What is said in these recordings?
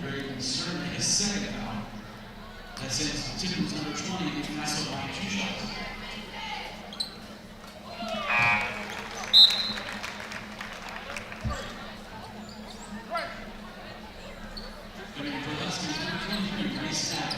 Very concerned, his second foul. That sends Tipton's number 20 into national by 2 shots. Coming for Huskies, number 23, Grace Snap.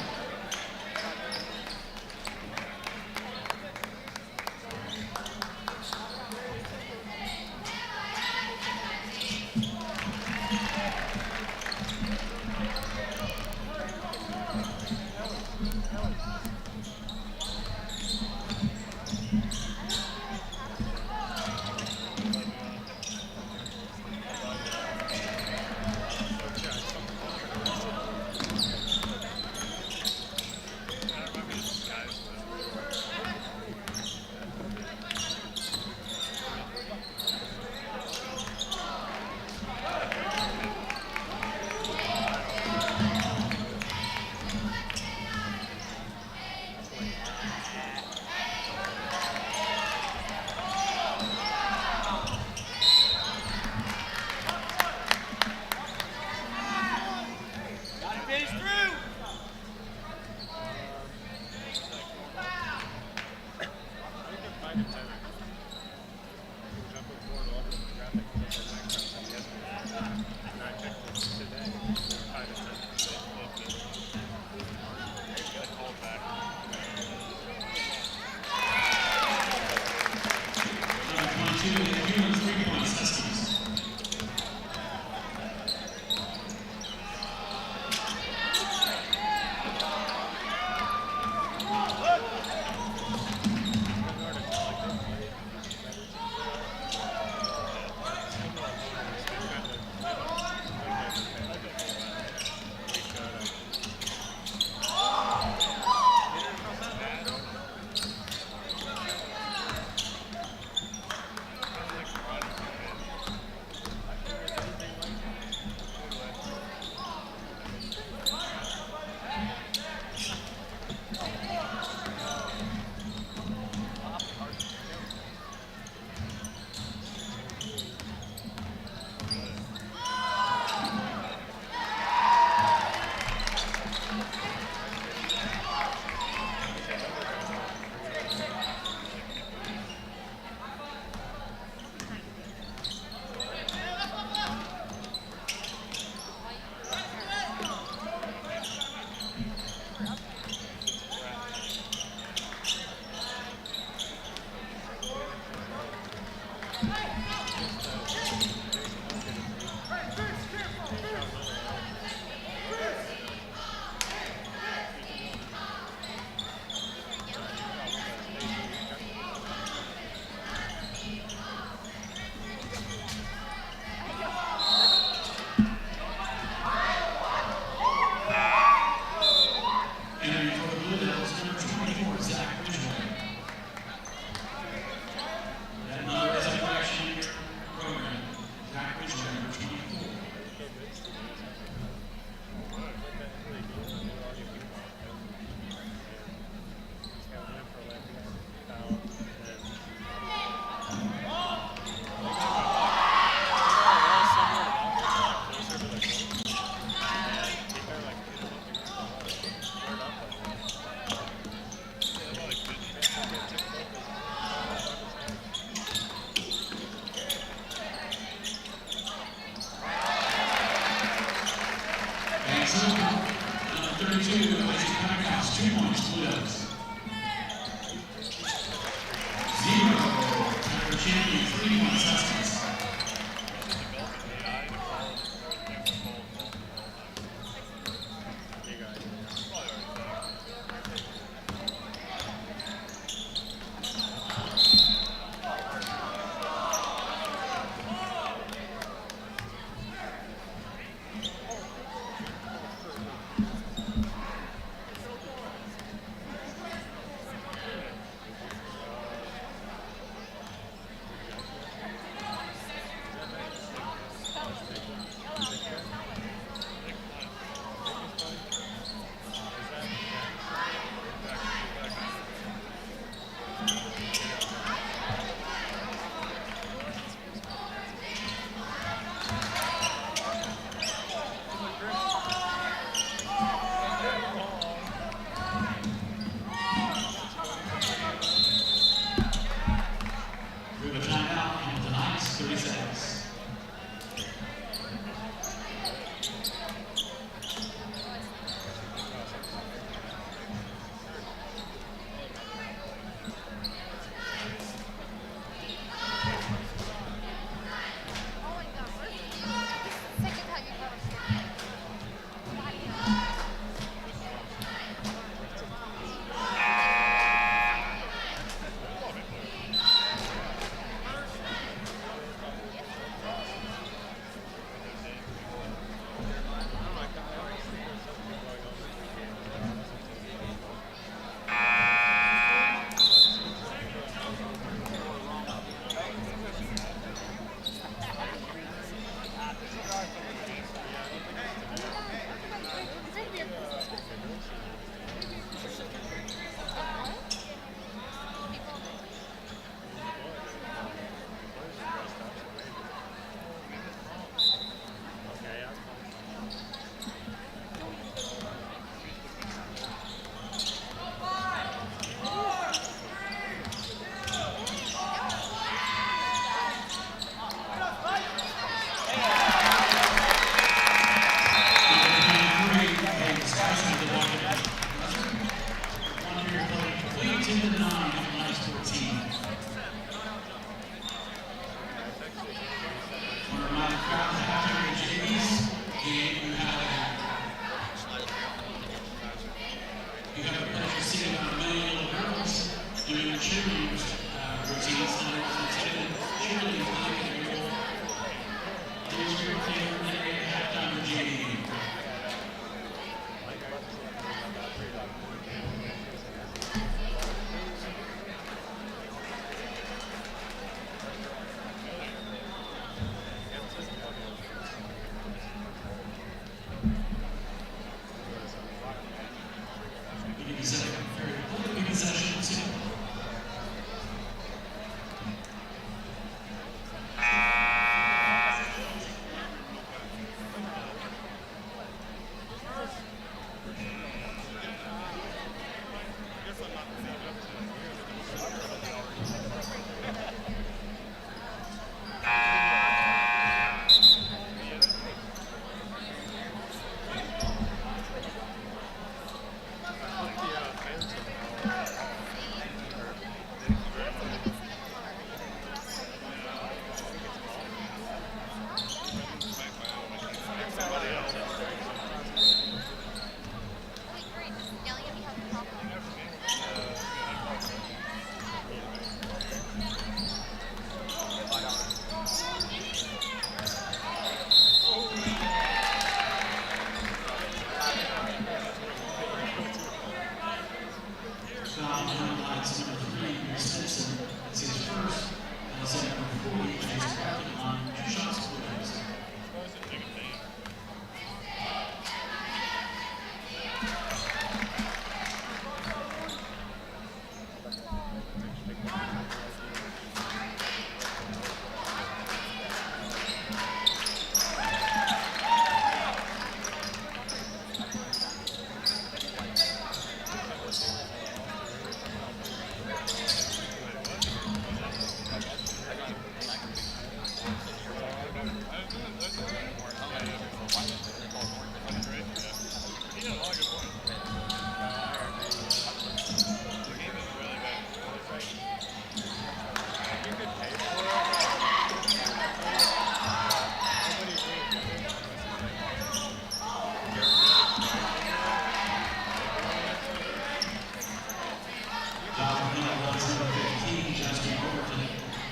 Tipton 9, Lions 14. Want to remind the crowd that after the JVs game, you have the pleasure of seeing our million little girls doing the cheerleaders routines. And there was a cheerleading flag and they will do your favorite halftime of the JV game.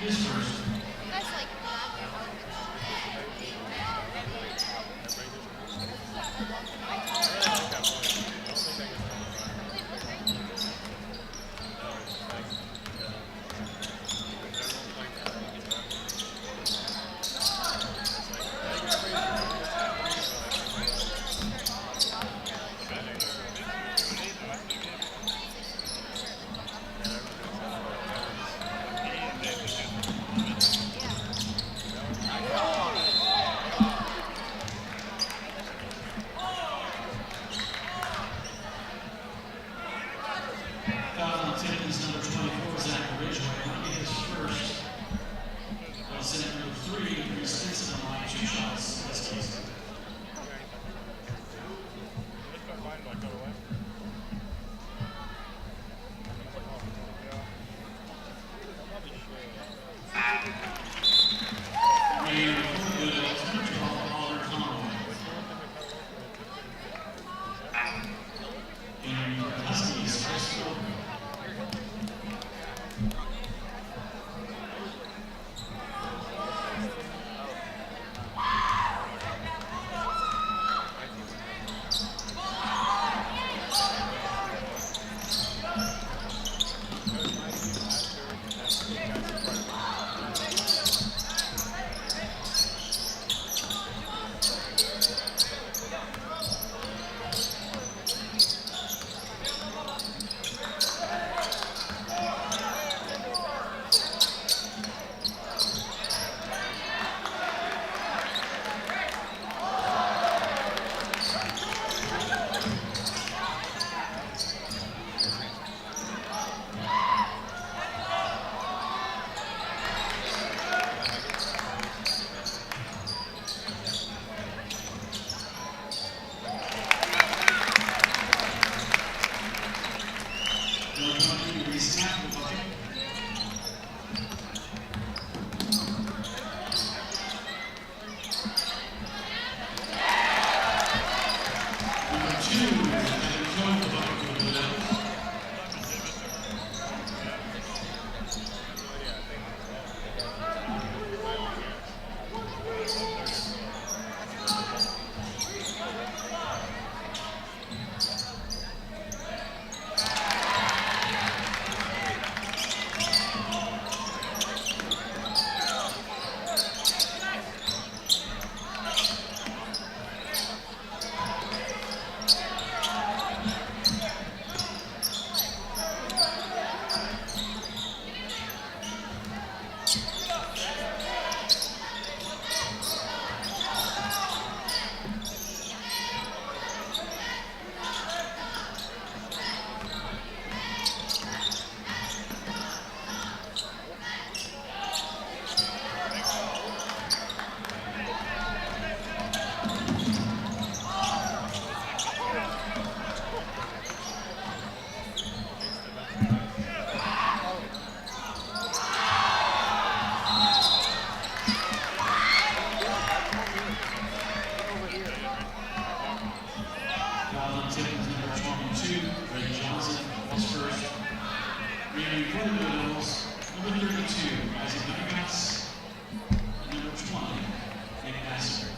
His first. Tipton's number 24, Zach Ridgeway. That'll be his first. Well, set at number 3, Chris Stinson on line 2 shots. That's Casey. 22, re-snap the bucket. Number 2, Evan Coe, the bucket for the Blue Devils. Tipton's number 22, Ray Johnson, was first. Remaining for the Blue Devils, number 32, Isaac Nunegas, and number 20, Nick Nasser.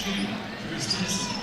2 for his Tennessee.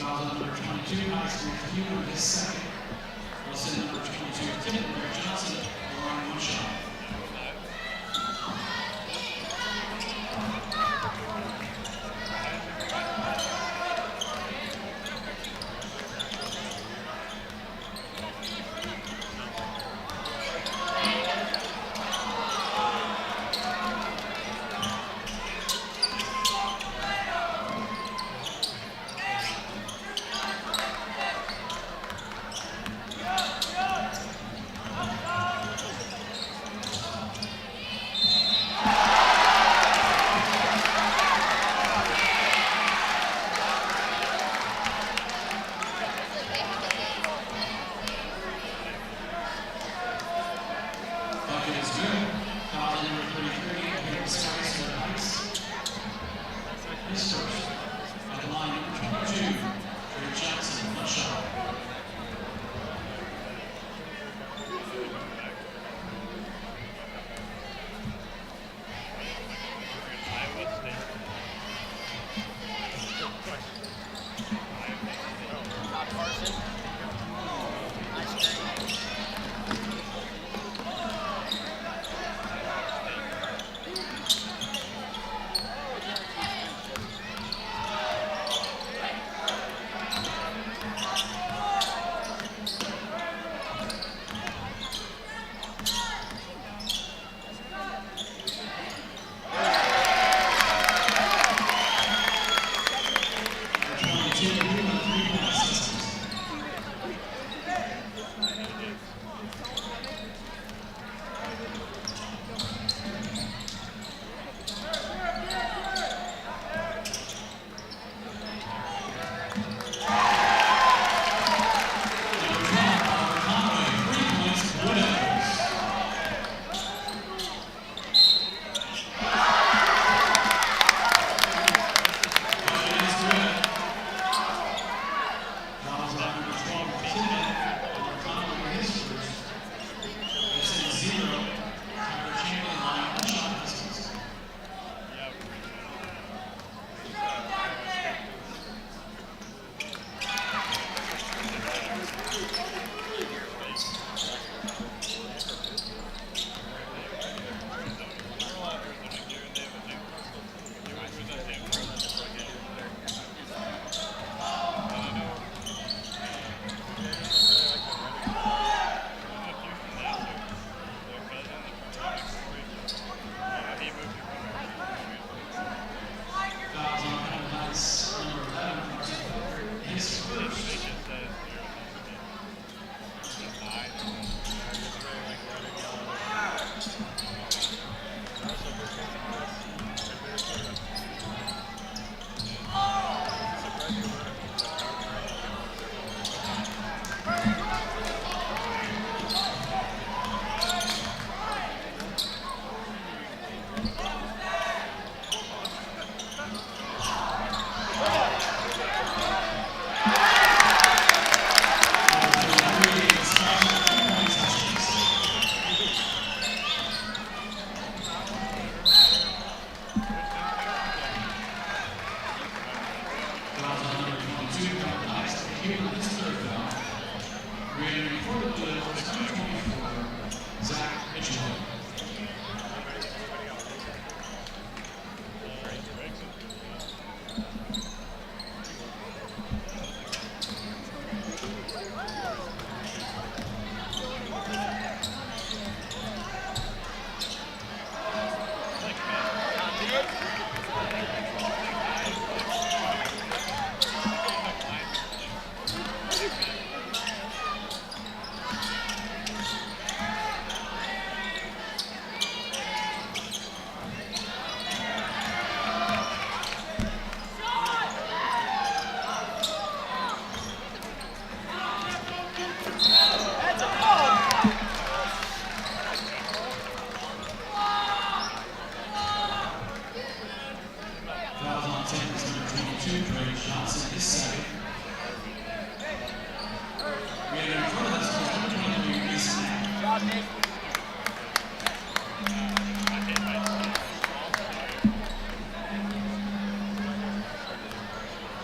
Foul on number 22, Alex Human, his second. Wilson, number 22, Tipton, Greg Johnson, will run one shot. Bucket is good. Foul on number 33, Henry Spice for Heights. His first. At the line, number 22, Greg Johnson, one shot.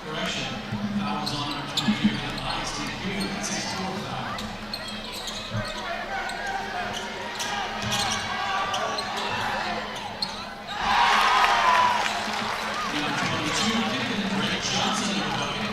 Correction. Foul was on That's his fourth foul. Number 22, Tipton, Greg Johnson in the bucket.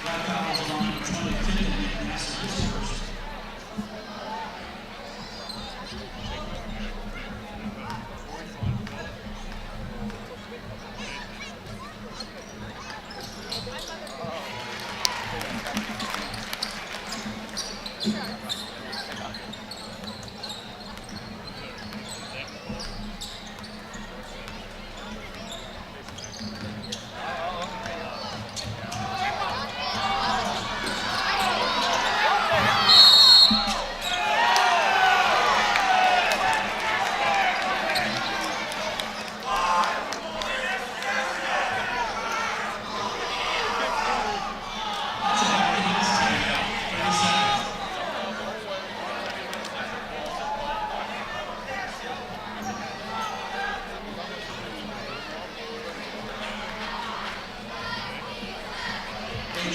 That foul is on number 20, Tipton, and that's his first.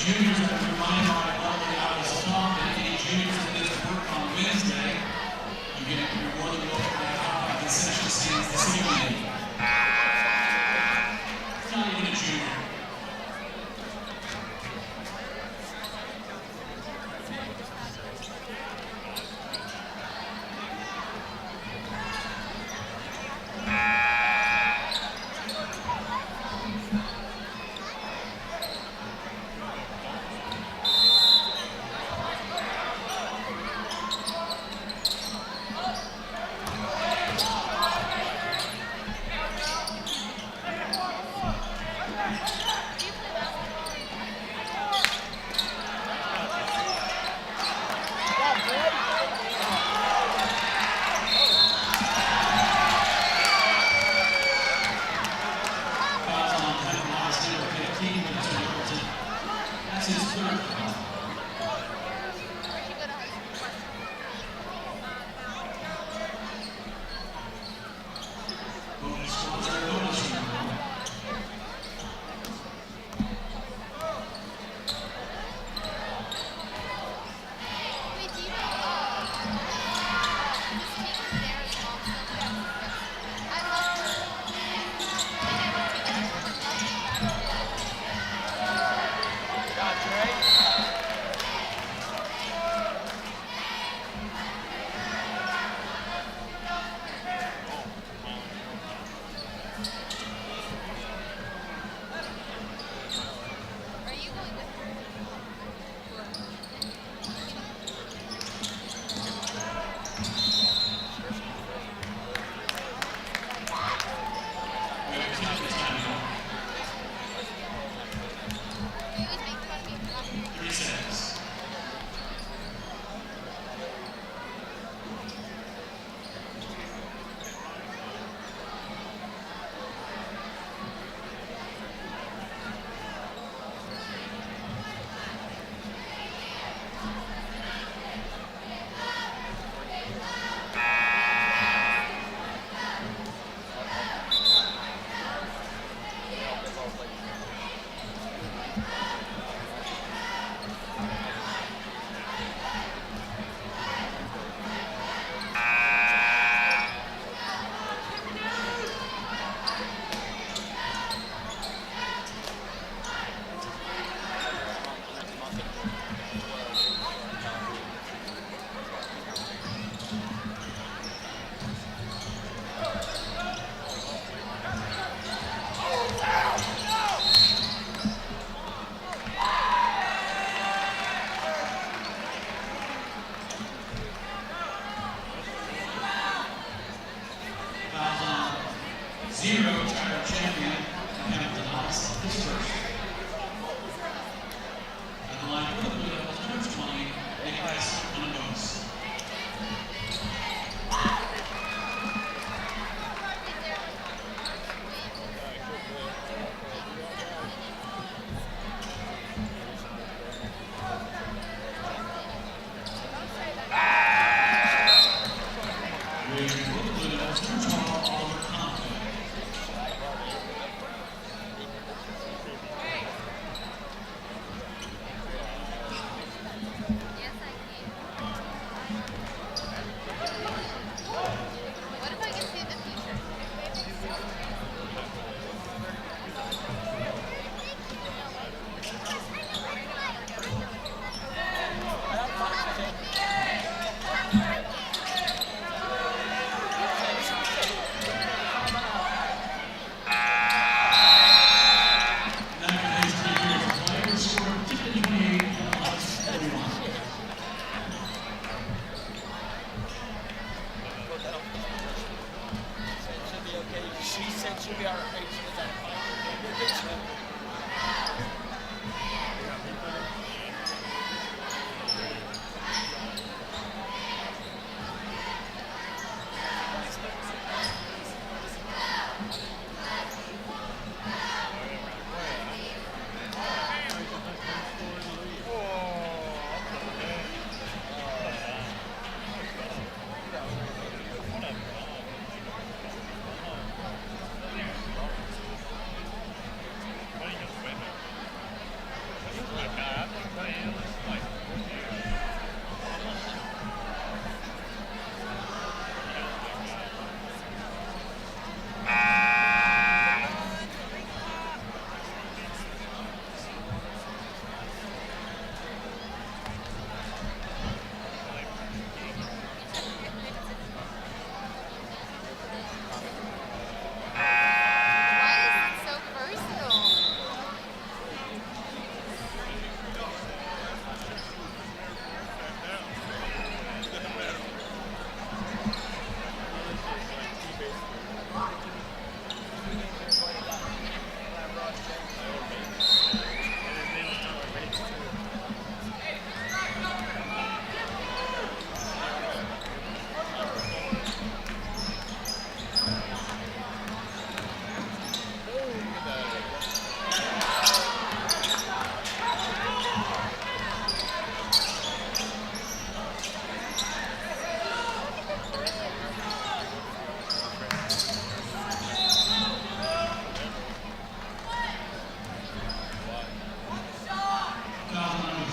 Juniors have been reminded by Butler out his talk that any juniors that did work on Wednesday, you're more than welcome to have a concession stands this evening. It's not even a junior.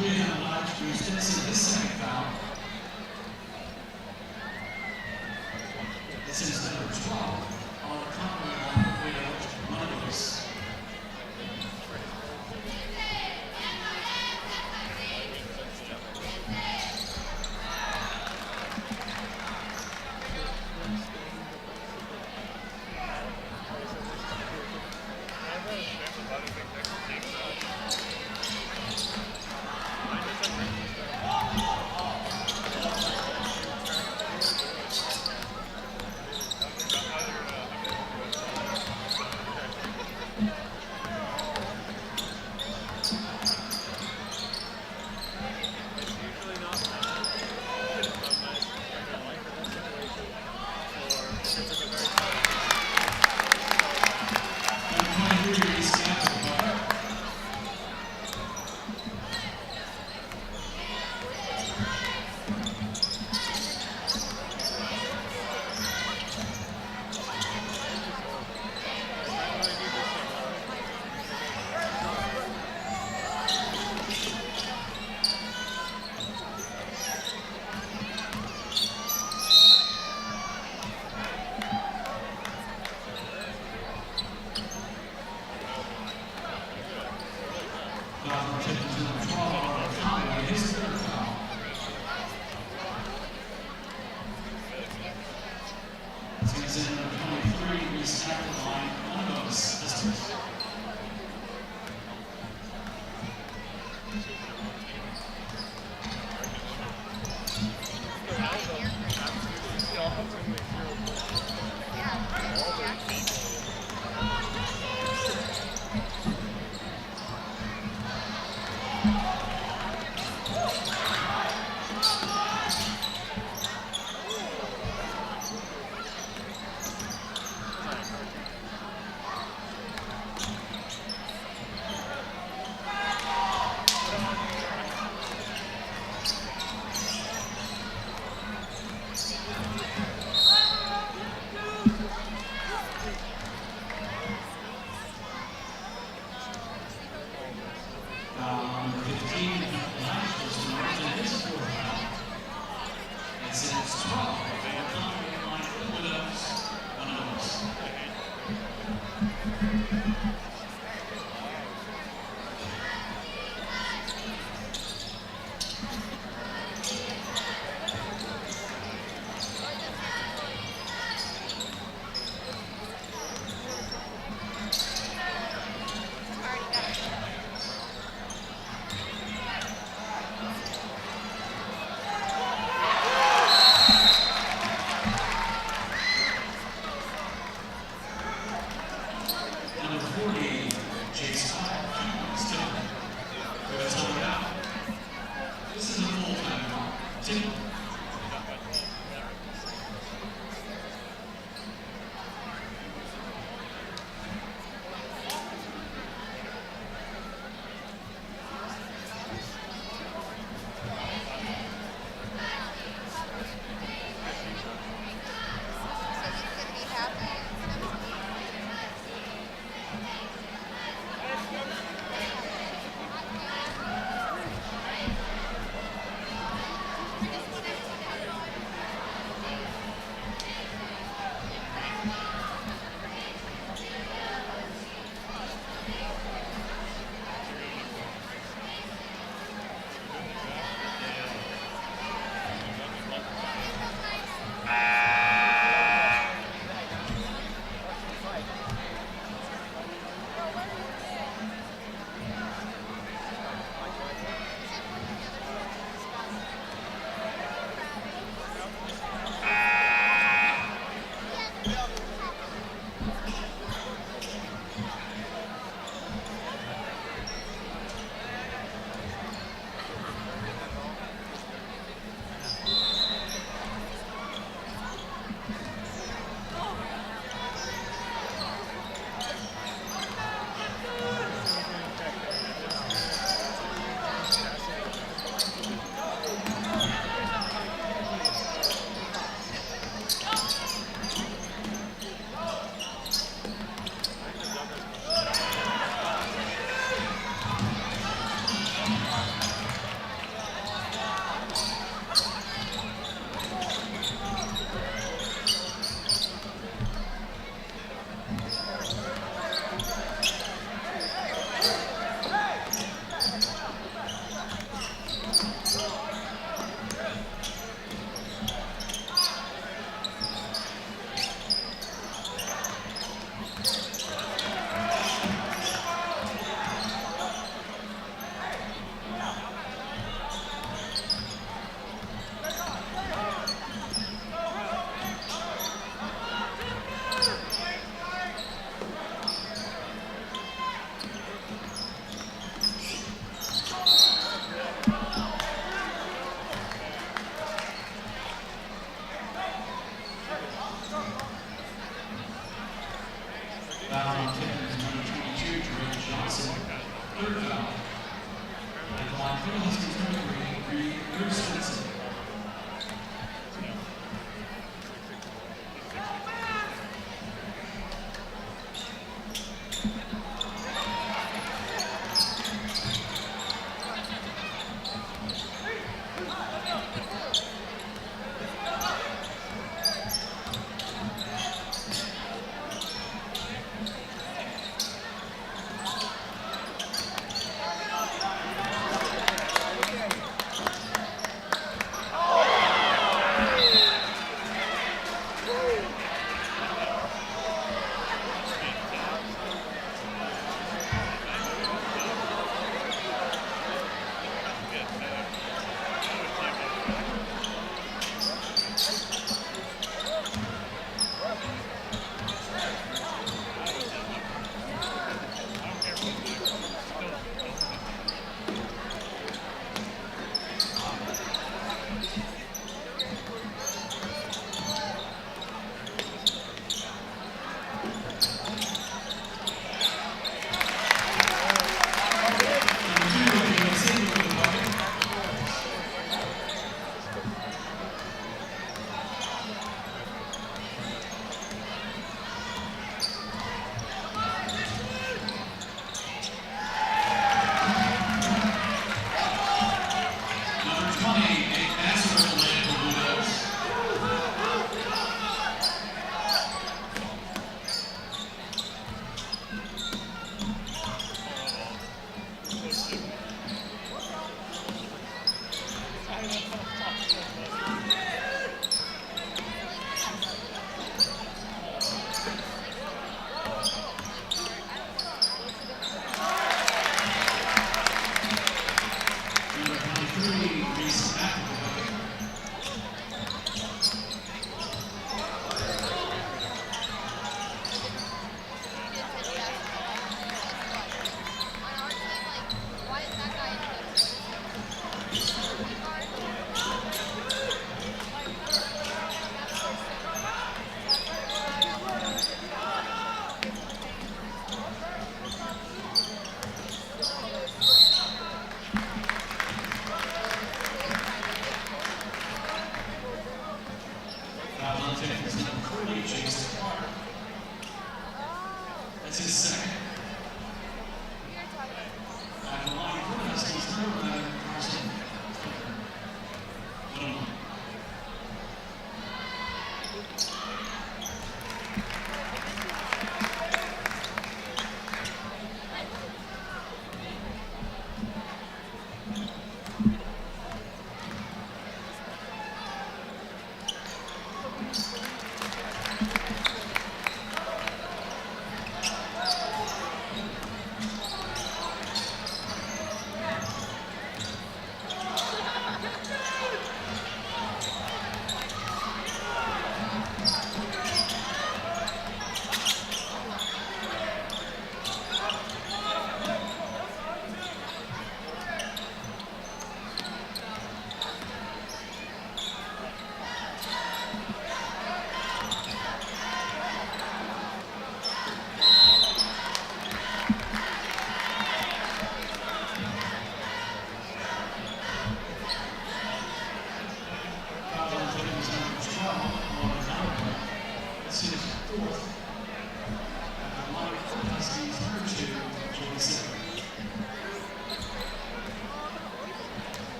3 on the left, Drew Stinson, his second foul. This is number 12 on the company line with Mondays.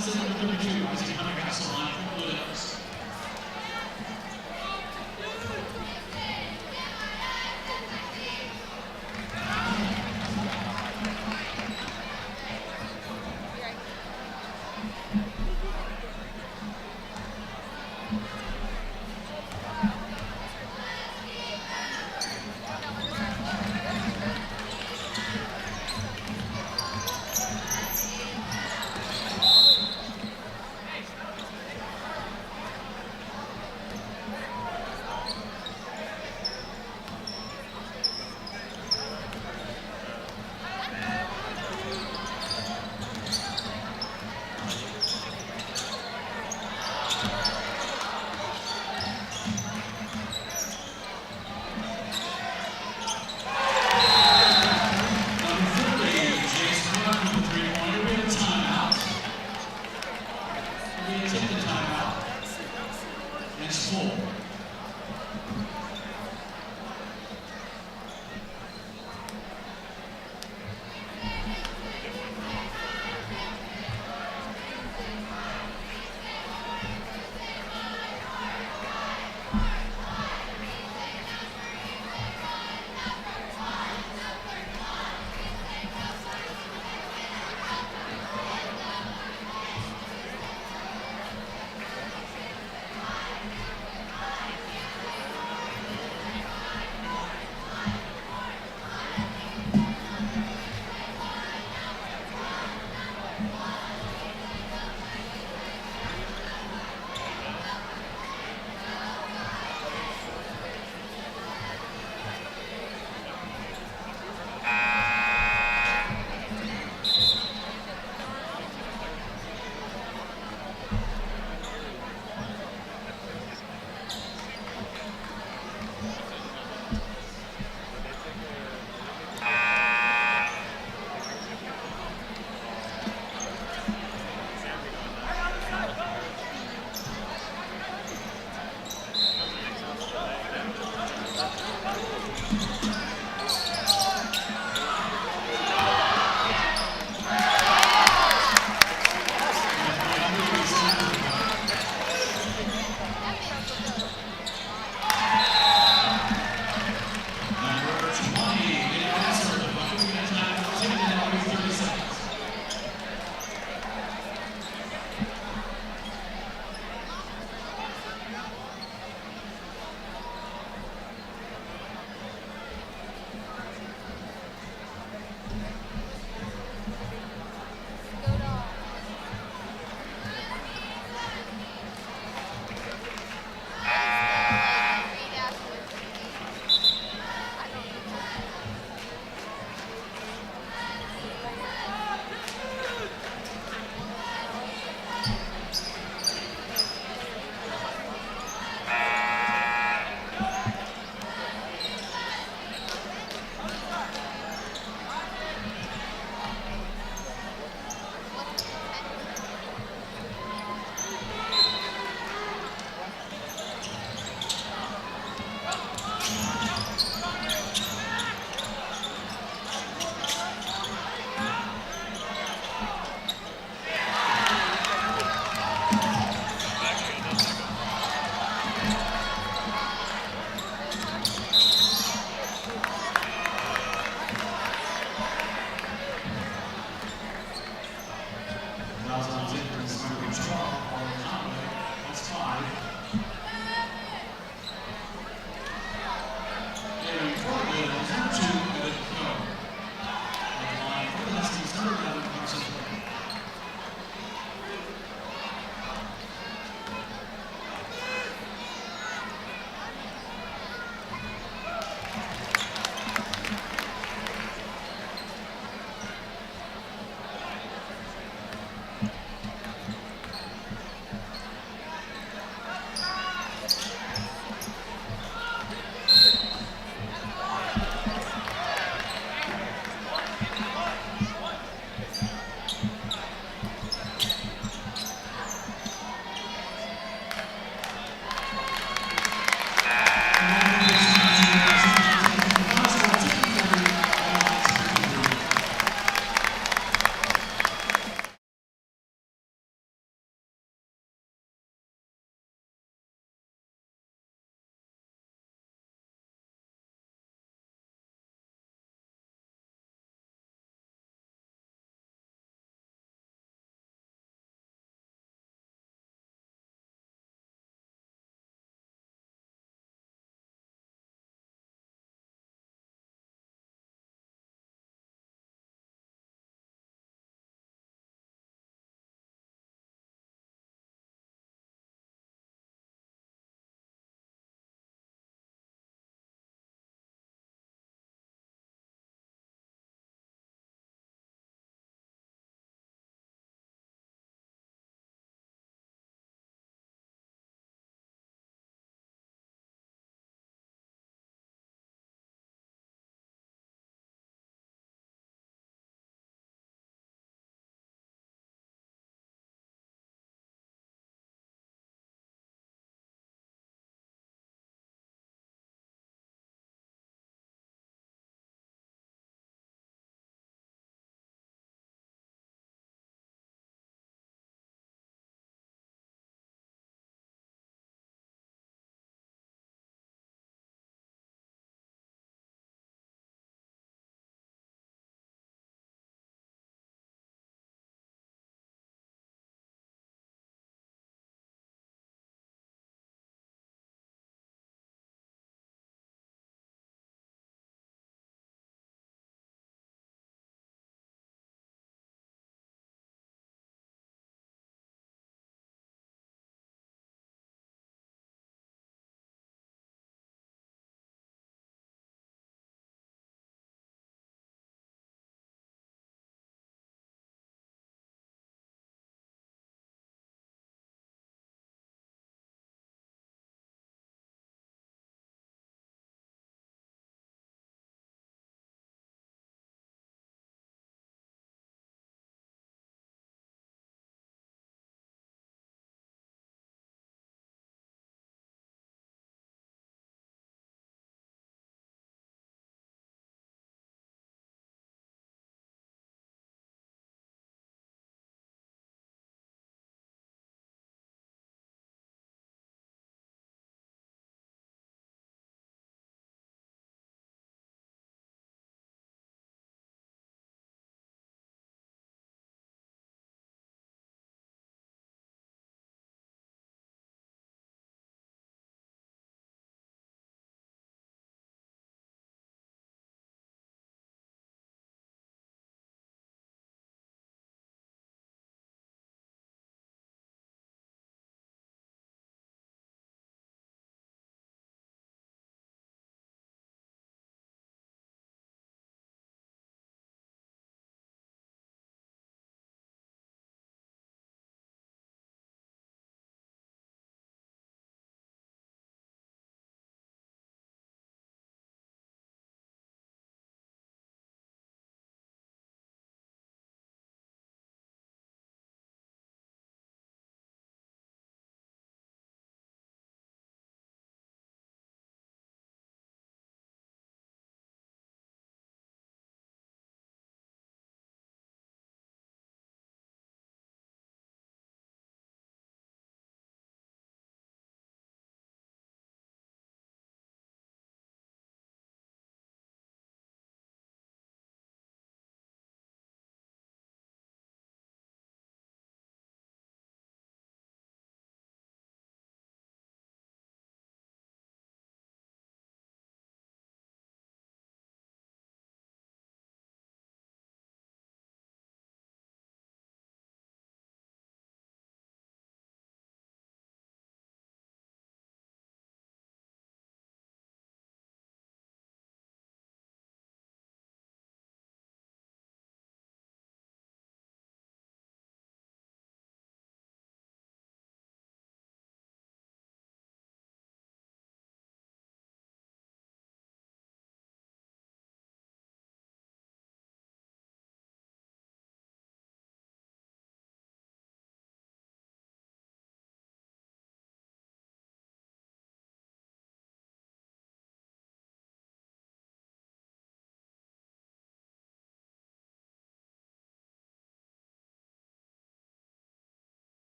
That's number 32, rising Hunter Castle on Blue Hills.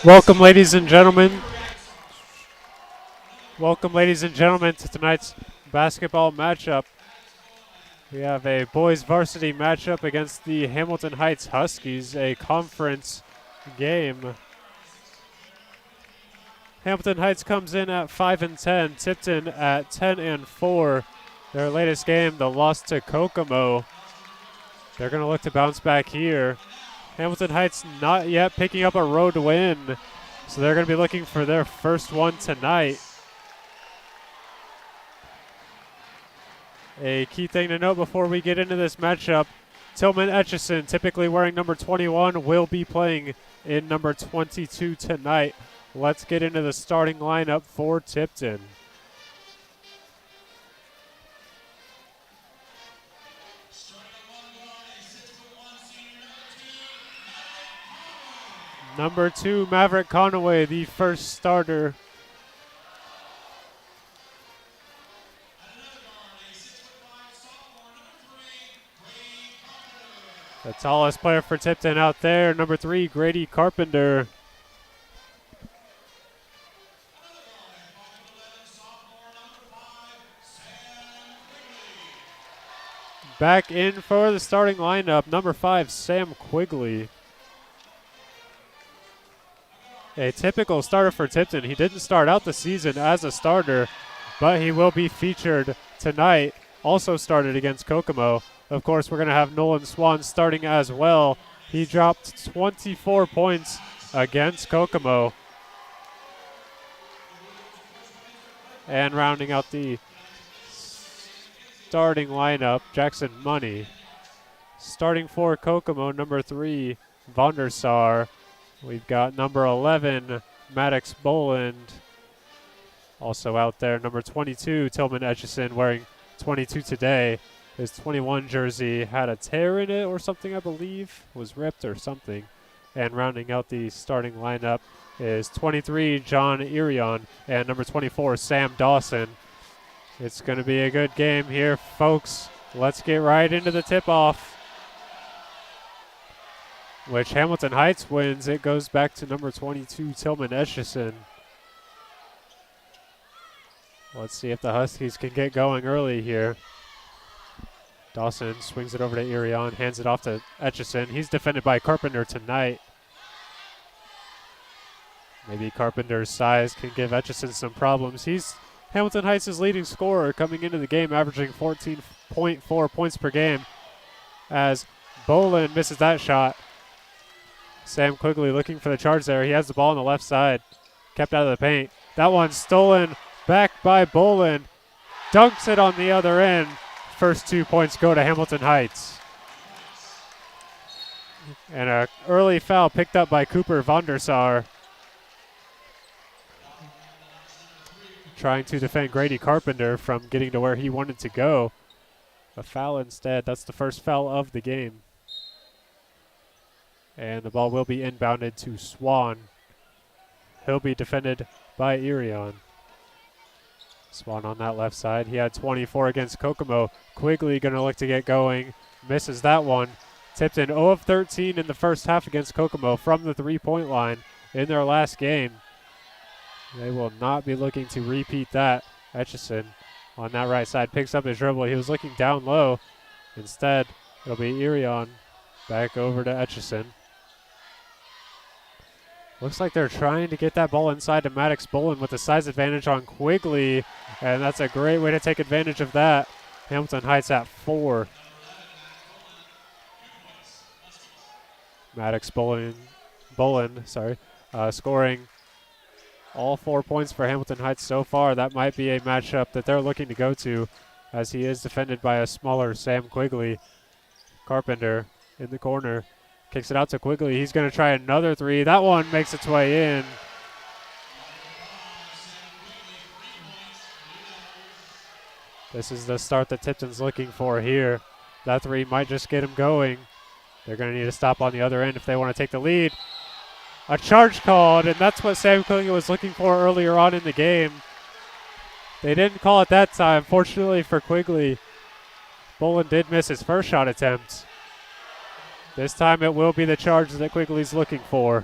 Welcome, ladies and gentlemen. Welcome, ladies and gentlemen, to tonight's basketball matchup. We have a boys varsity matchup against the Hamilton Heights Huskies, a conference game. Hamilton Heights comes in at 5-10, Tipton at 10-4. Their latest game, the loss to Kokomo. They're going to look to bounce back here. Hamilton Heights not yet picking up a road win, so they're going to be looking for their first one tonight. A key thing to note before we get into this matchup, Tillman Etchison, typically wearing number 21, will be playing in number 22 tonight. Let's get into the starting lineup for Tipton. Number 2, Maverick Conaway, the first starter. The tallest player for Tipton out there, number 3, Grady Carpenter. Back in for the starting lineup, number 5, Sam Quigley. A typical starter for Tipton. He didn't start out the season as a starter, but he will be featured tonight. Also started against Kokomo. Of course, we're going to have Nolan Swan starting as well. He dropped 24 points against Kokomo. And rounding out the starting lineup, Jackson Money. Starting for Kokomo, number 3, Vondersar. We've got number 11, Maddox Boland. Also out there, number 22, Tillman Etchison, wearing 22 today. His 21 jersey had a tear in it or something, I believe. Was ripped or something. And rounding out the starting lineup is 23, John Irion, and number 24, Sam Dawson. It's going to be a good game here, folks. Let's get right into the tip-off, which Hamilton Heights wins. It goes back to number 22, Tillman Etchison. Let's see if the Huskies can get going early here. Dawson swings it over to Irion, hands it off to Etchison. He's defended by Carpenter tonight. Maybe Carpenter's size can give Etchison some problems. He's Hamilton Heights' leading scorer coming into the game, averaging 14.4 points per game, as Boland misses that shot. Sam Quigley looking for the charge there. He has the ball on the left side, kept out of the paint. That one's stolen back by Boland. Dunks it on the other end. First 2 points go to Hamilton Heights. And an early foul picked up by Cooper Vondersar, trying to defend Grady Carpenter from getting to where he wanted to go. A foul instead. That's the first foul of the game. And the ball will be inbounded to Swan. He'll be defended by Irion. Swan on that left side. He had 24 against Kokomo. Quigley going to look to get going. Misses that one. Tipton 0 of 13 in the first half against Kokomo from the three-point line in their last game. They will not be looking to repeat that. Etchison on that right side picks up his dribble. He was looking down low. Instead, it'll be Irion back over to Etchison. Looks like they're trying to get that ball inside to Maddox Boland with the size advantage on Quigley, and that's a great way to take advantage of that. Hamilton Heights at 4. Maddox Boland, scoring all 4 points for Hamilton Heights so far. That might be a matchup that they're looking to go to, as he is defended by a smaller Sam Quigley. Carpenter in the corner. Kicks it out to Quigley. He's going to try another three. That one makes its way in. This is the start that Tipton's looking for here. That three might just get him going. They're going to need to stop on the other end if they want to take the lead. A charge called, and that's what Sam Quigley was looking for earlier on in the game. They didn't call it that time. Fortunately for Quigley, Boland did miss his first shot attempt. This time it will be the charge that Quigley's looking for.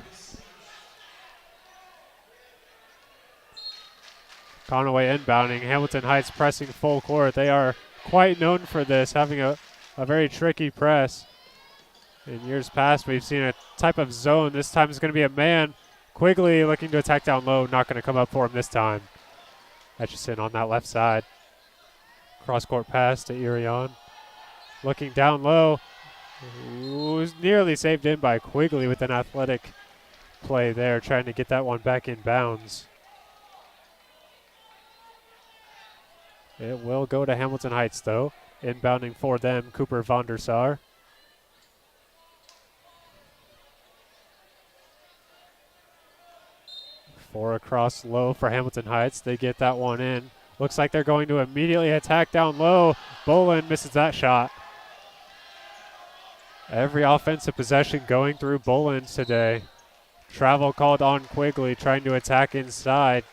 Conaway inbounding. Hamilton Heights pressing full court. They are quite known for this, having a very tricky press. In years past, we've seen a type of zone. This time it's going to be a man. Quigley looking to attack down low. Not going to come up for him this time. Etchison on that left side. Cross-court pass to Irion. Looking down low. Was nearly saved in by Quigley with an athletic play there, trying to get that one back in bounds. It will go to Hamilton Heights, though. Inbounding for them, Cooper von der Sar. Four across low for Hamilton Heights. They get that one in. Looks like they're going to immediately attack down low. Boland misses that shot. Every offensive possession going through Boland today. Travel called on Quigley, trying to attack inside.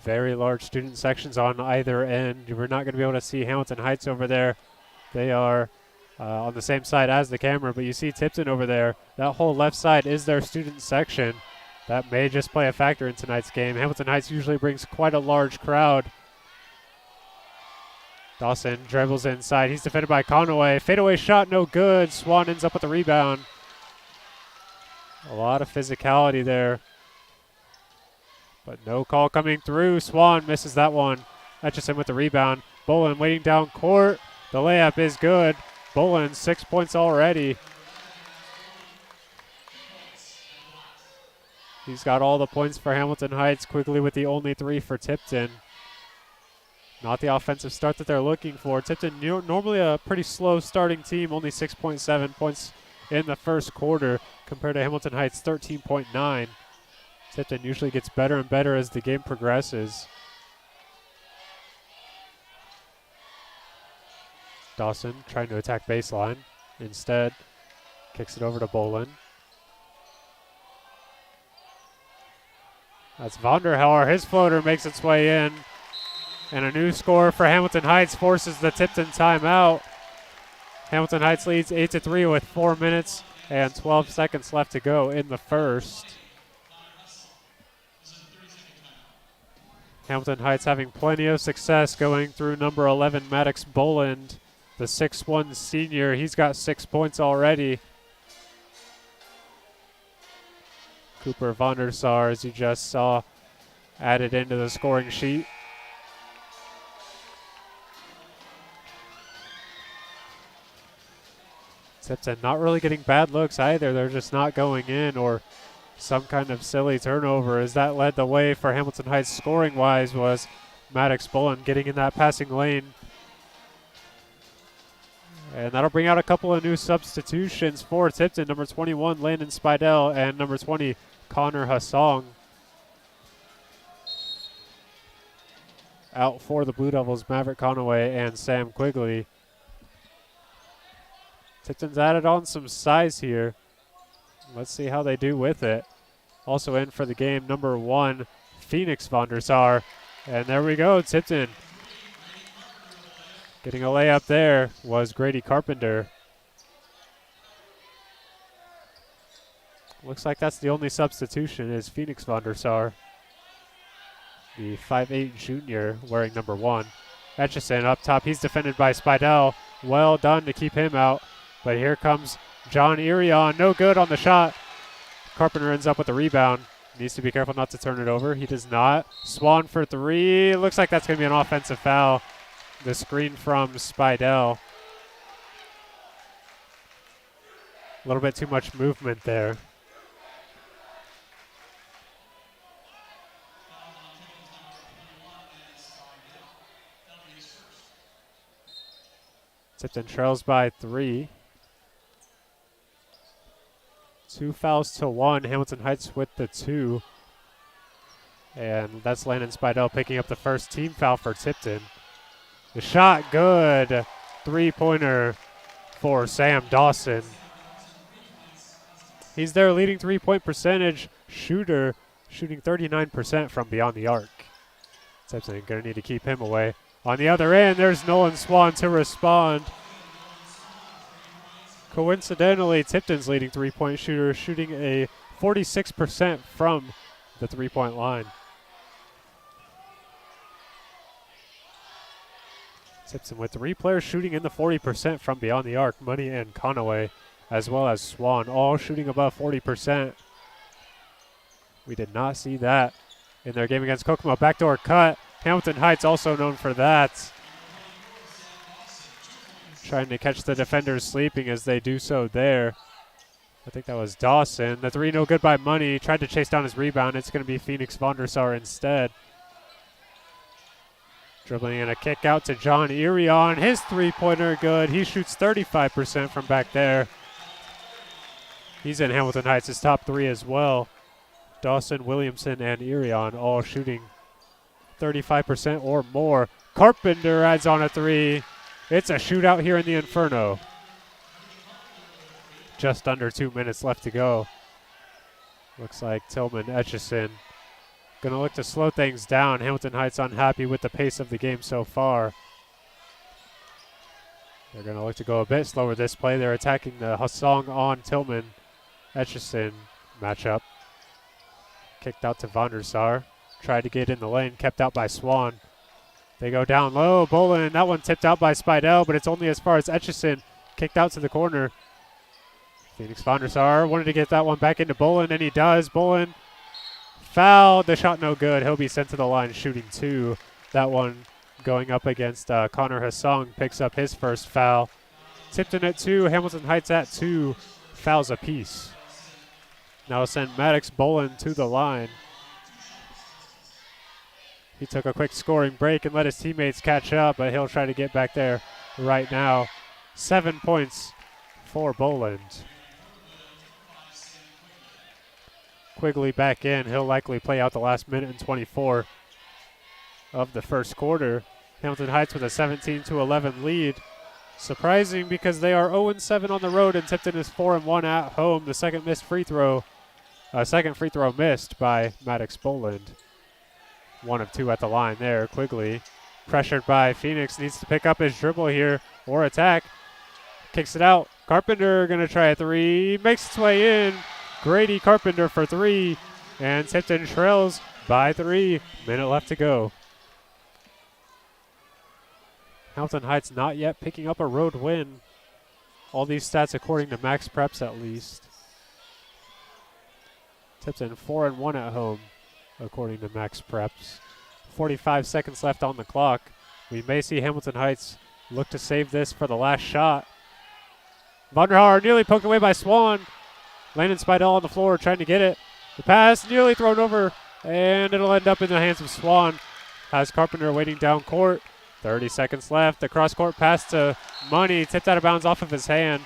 Very large student sections on either end. We're not going to be able to see Hamilton Heights over there. They are on the same side as the camera, but you see Tipton over there. That whole left side is their student section. That may just play a factor in tonight's game. Hamilton Heights usually brings quite a large crowd. Dawson dribbles inside. He's defended by Conaway. Fadeaway shot, no good. Swan ends up with the rebound. A lot of physicality there, but no call coming through. Swan misses that one. Etchison with the rebound. Boland waiting down court. The layup is good. Boland 6 points already. He's got all the points for Hamilton Heights. Quigley with the only three for Tipton. Not the offensive start that they're looking for. Tipton, normally a pretty slow starting team, only 6.7 points in the first quarter compared to Hamilton Heights' 13.9. Tipton usually gets better and better as the game progresses. Dawson trying to attack baseline. Instead, kicks it over to Boland. That's Vonderhauer. His floater makes its way in. And a new score for Hamilton Heights forces the Tipton timeout. Hamilton Heights leads 8-3 with 4 minutes and 12 seconds left to go in the first. Hamilton Heights having plenty of success going through number 11, Maddox Boland, the 6'1 senior. He's got 6 points already. Cooper von der Sar, as you just saw, added into the scoring sheet. Tipton not really getting bad looks either. They're just not going in, or some kind of silly turnover, as that led the way for Hamilton Heights scoring-wise was Maddox Boland getting in that passing lane. And that'll bring out a couple of new substitutions for Tipton. Number 21, Landon Spidell, and number 20, Connor Hassong. Out for the Blue Devils, Maverick Conaway and Sam Quigley. Tipton's added on some size here. Let's see how they do with it. Also in for the game, number 1, Phoenix von der Sar. And there we go, Tipton. Getting a layup there was Grady Carpenter. Looks like that's the only substitution is Phoenix von der Sar. The 5'8 junior wearing number 1. Etchison up top. He's defended by Spidell. Well done to keep him out. But here comes John Irion. No good on the shot. Carpenter ends up with the rebound. Needs to be careful not to turn it over. He does not. Swan for 3. Looks like that's going to be an offensive foul. The screen from Spidell. A little bit too much movement there. Tipton trails by 3. 2 fouls to 1. Hamilton Heights with the 2. And that's Landon Spidell picking up the first team foul for Tipton. The shot good. 3-pointer for Sam Dawson. He's their leading 3-point percentage shooter, shooting 39% from beyond the arc. Tipton going to need to keep him away. On the other end, there's Nolan Swan to respond. Coincidentally, Tipton's leading three-point shooter, shooting a 46% from the three-point line. Tipton with 3 players shooting in the 40% from beyond the arc. Money and Conaway, as well as Swan, all shooting above 40%. We did not see that in their game against Kokomo. Backdoor cut. Hamilton Heights also known for that. Trying to catch the defenders sleeping as they do so there. I think that was Dawson. The three no good by Money. Tried to chase down his rebound. It's going to be Phoenix Vondersar instead. Dribbling in a kick out to John Irion. His three-pointer good. He shoots 35% from back there. He's in Hamilton Heights' top 3 as well. Dawson, Williamson, and Irion all shooting 35% or more. Carpenter adds on a 3. It's a shootout here in the Inferno. Just under 2 minutes left to go. Looks like Tillman Etchison going to look to slow things down. Hamilton Heights unhappy with the pace of the game so far. They're going to look to go a bit slower this play. They're attacking the Hasong on Tillman Etchison matchup. Kicked out to Vondersar. Tried to get in the lane, kept out by Swan. They go down low. Bolin, that one tipped out by Spidell, but it's only as far as Etchison. Kicked out to the corner. Phoenix Vondersar wanted to get that one back into Bolin, and he does. Bolin fouled. The shot no good. He'll be sent to the line shooting 2. That one going up against Connor Hasong picks up his first foul. Tipton at 2, Hamilton Heights at 2. Fouls apiece. Now send Maddox Bolin to the line. He took a quick scoring break and let his teammates catch up, but he'll try to get back there right now. 7 points for Boland. Quigley back in. He'll likely play out the last minute and 24 of the first quarter. Hamilton Heights with a 17-11 lead. Surprising because they are 0-7 on the road and Tipton is 4-1 at home. The second free throw missed by Maddox Boland. 1 of 2 at the line there. Quigley, pressured by Phoenix, needs to pick up his dribble here or attack. Kicks it out. Carpenter going to try a 3. Makes its way in. Grady Carpenter for 3. And Tipton trails by 3. Minute left to go. Hamilton Heights not yet picking up a road win. All these stats according to Max Preps at least. Tipton 4-1 at home according to Max Preps. 45 seconds left on the clock. We may see Hamilton Heights look to save this for the last shot. Vonderhaar nearly poked away by Swan. Landon Spidell on the floor trying to get it. The pass nearly thrown over, and it'll end up in the hands of Swan. Has Carpenter waiting down court. 30 seconds left. The cross-court pass to Money, tipped out of bounds off of his hand.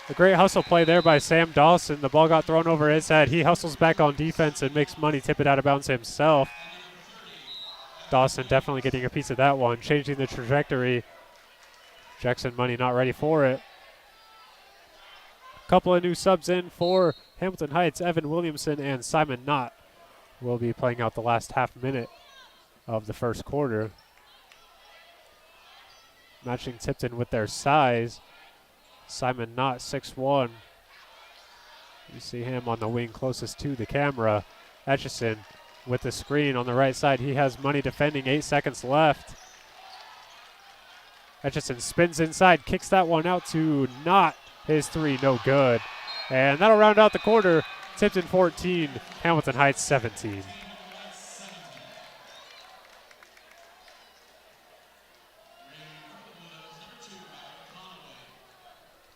A great hustle play there by Sam Dawson. The ball got thrown over his head. He hustles back on defense and makes Money tip it out of bounds himself. Dawson definitely getting a piece of that one, changing the trajectory. Jackson Money not ready for it. Couple of new subs in for Hamilton Heights. Evan Williamson and Simon Knott will be playing out the last half minute of the first quarter. Matching Tipton with their size. Simon Knott, 6'1". You see him on the wing closest to the camera. Etchison with the screen on the right side. He has Money defending, 8 seconds left. Etchison spins inside, kicks that one out to Knott. His 3, no good. And that'll round out the quarter. Tipton 14, Hamilton Heights 17.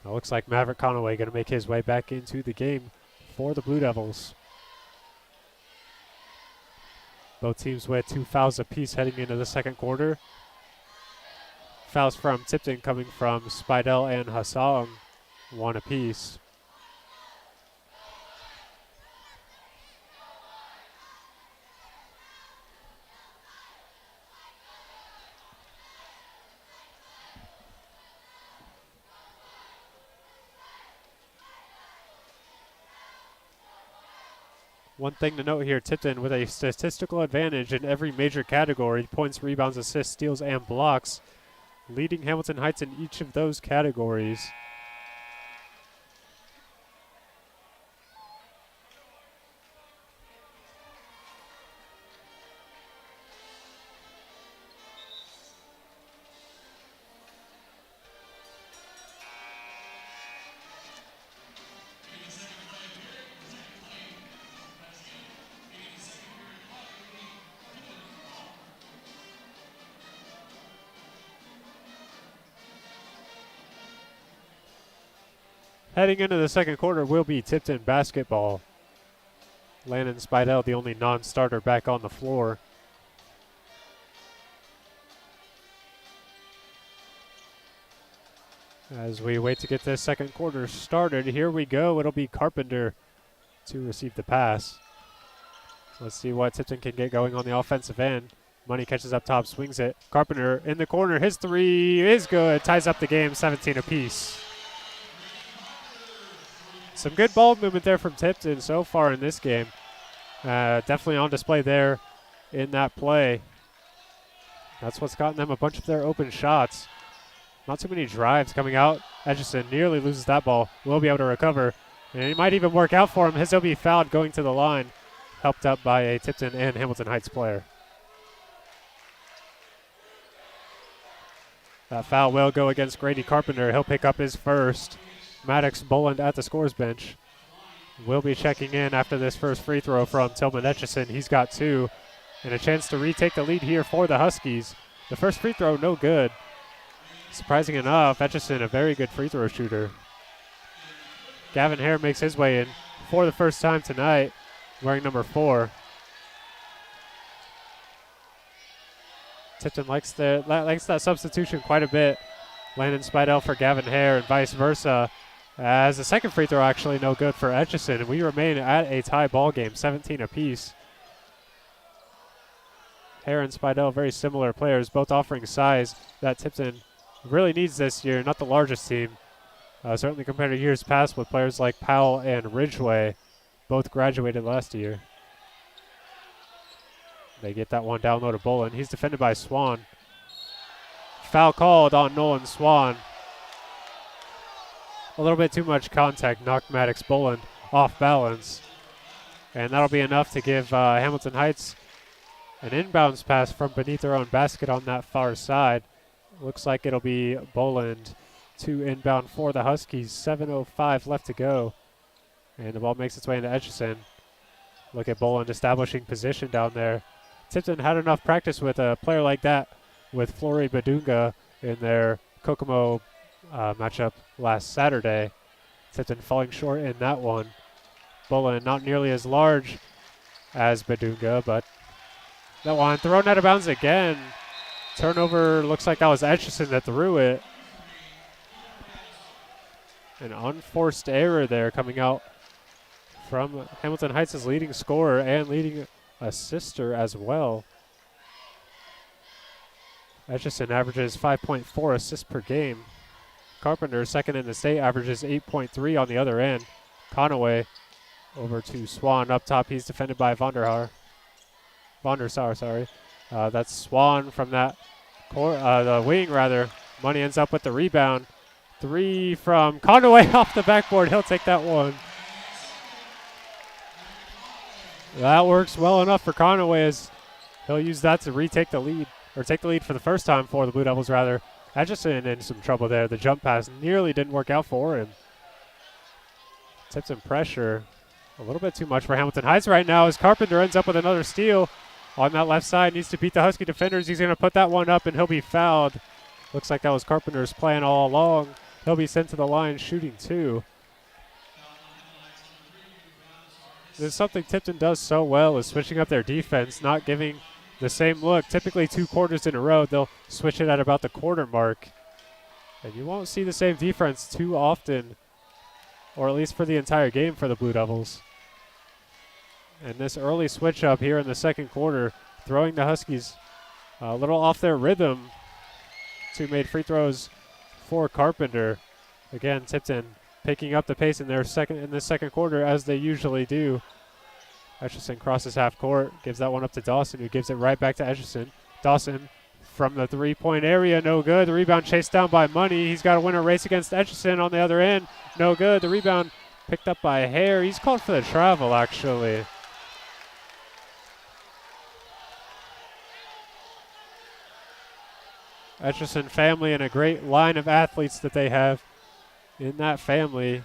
It looks like Maverick Conaway going to make his way back into the game for the Blue Devils. Both teams with 2 fouls apiece heading into the second quarter. Fouls from Tipton coming from Spidell and Hasong, 1 apiece. One thing to note here, Tipton with a statistical advantage in every major category, points, rebounds, assists, steals, and blocks, leading Hamilton Heights in each of those categories. Heading into the second quarter will be Tipton basketball. Landon Spidell, the only non-starter, back on the floor. As we wait to get this second quarter started, here we go. It'll be Carpenter to receive the pass. Let's see what Tipton can get going on the offensive end. Money catches up top, swings it. Carpenter in the corner. His three is good. Ties up the game, 17 apiece. Some good ball movement there from Tipton so far in this game. Definitely on display there in that play. That's what's gotten them a bunch of their open shots. Not too many drives coming out. Edgerson nearly loses that ball. Will be able to recover. And it might even work out for him. He'll be fouled going to the line. Helped up by a Tipton and Hamilton Heights player. That foul will go against Grady Carpenter. He'll pick up his first. Maddox Boland at the scores bench. Will be checking in after this first free throw from Tillman Etchison. He's got two. And a chance to retake the lead here for the Huskies. The first free throw, no good. Surprising enough, Etchison, a very good free throw shooter. Gavin Hare makes his way in for the first time tonight, wearing number 4. Tipton likes that substitution quite a bit. Landon Spidell for Gavin Hare and vice versa. As the second free throw actually no good for Etchison, and we remain at a tie ball game, 17 apiece. Hare and Spidell, very similar players, both offering size that Tipton really needs this year. Not the largest team, certainly compared to years past with players like Powell and Ridgeway, both graduated last year. They get that one down low to Boland. He's defended by Swan. Foul called on Nolan Swan. A little bit too much contact knocked Maddox Boland off balance. And that'll be enough to give Hamilton Heights an inbounds pass from beneath their own basket on that far side. Looks like it'll be Boland to inbound for the Huskies. 7:05 left to go. And the ball makes its way into Etchison. Look at Boland establishing position down there. Tipton had enough practice with a player like that with Flory Badunga in their Kokomo matchup last Saturday. Tipton falling short in that one. Boland not nearly as large as Badunga, but that one thrown out of bounds again. Turnover, looks like that was Etchison that threw it. An unforced error there coming out from Hamilton Heights' leading scorer and leading assister as well. Etchison averages 5.4 assists per game. Carpenter, second in the state, averages 8.3 on the other end. Conaway over to Swan up top. He's defended by Vondersar. That's Swan from that the wing rather. Money ends up with the rebound. 3 from Conaway off the backboard. He'll take that one. That works well enough for Conaway as he'll use that to retake the lead, or take the lead for the first time for the Blue Devils rather. Etchison in some trouble there. The jump pass nearly didn't work out for him. Tipton pressure. A little bit too much for Hamilton Heights right now as Carpenter ends up with another steal on that left side. Needs to beat the Husky defenders. He's going to put that one up and he'll be fouled. Looks like that was Carpenter's plan all along. He'll be sent to the line shooting 2. This is something Tipton does so well, is switching up their defense, not giving the same look. Typically 2 quarters in a row, they'll switch it at about the quarter mark. And you won't see the same defense too often, or at least for the entire game for the Blue Devils. And this early switch up here in the second quarter, throwing the Huskies a little off their rhythm. 2 made free throws for Carpenter. Again, Tipton picking up the pace in the second quarter as they usually do. Etchison crosses half court, gives that one up to Dawson, who gives it right back to Etchison. Dawson from the 3-point area, no good. The rebound chased down by Money. He's got to win a race against Etchison on the other end, no good. The rebound picked up by Hare. He's called for the travel, actually. Etchison family and a great line of athletes that they have in that family.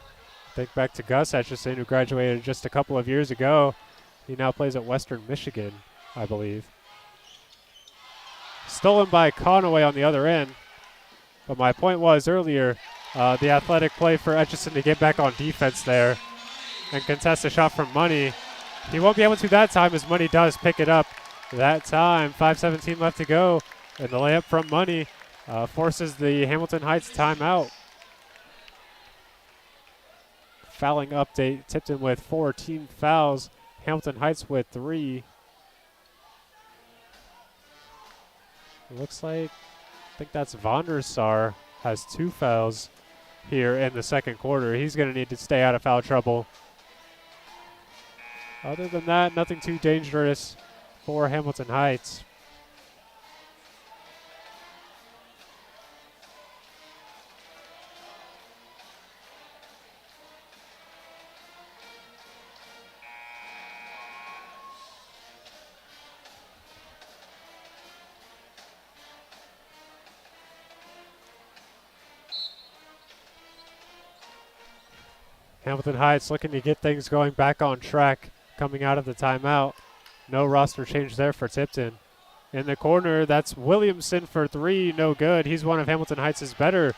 Think back to Gus Etchison, who graduated just a couple of years ago. He now plays at Western Michigan, I believe. Stolen by Conaway on the other end. But my point was earlier, The athletic play for Etchison to get back on defense there and contest a shot from Money. He won't be able to that time as Money does pick it up that time. 5:17 left to go. And the layup from Money forces the Hamilton Heights timeout. Fouling update, Tipton with 4 team fouls. Hamilton Heights with 3. It looks like, I think that's Vondersar has 2 fouls here in the second quarter. He's going to need to stay out of foul trouble. Other than that, nothing too dangerous for Hamilton Heights. Hamilton Heights looking to get things going back on track coming out of the timeout. No roster change there for Tipton. In the corner, that's Williamson for 3, no good. He's one of Hamilton Heights' better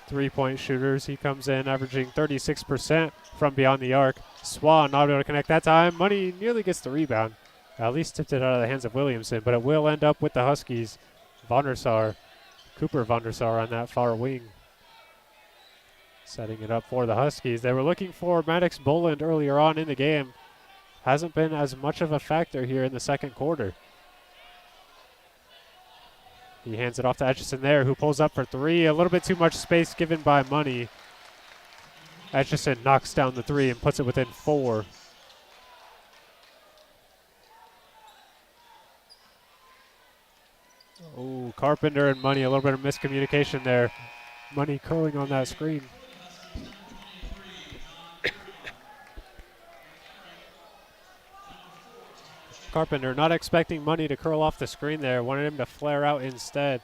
three-point shooters. He comes in averaging 36% from beyond the arc. Swan not able to connect that time. Money nearly gets the rebound. At least tipped it out of the hands of Williamson, but it will end up with the Huskies. Cooper Vondersar on that far wing. Setting it up for the Huskies. They were looking for Maddox Boland earlier on in the game. Hasn't been as much of a factor here in the second quarter. He hands it off to Etchison there, who pulls up for 3. A little bit too much space given by Money. Etchison knocks down the 3 and puts it within 4. Oh, Carpenter and Money, a little bit of miscommunication there. Money curling on that screen. Carpenter not expecting Money to curl off the screen there. Wanted him to flare out instead.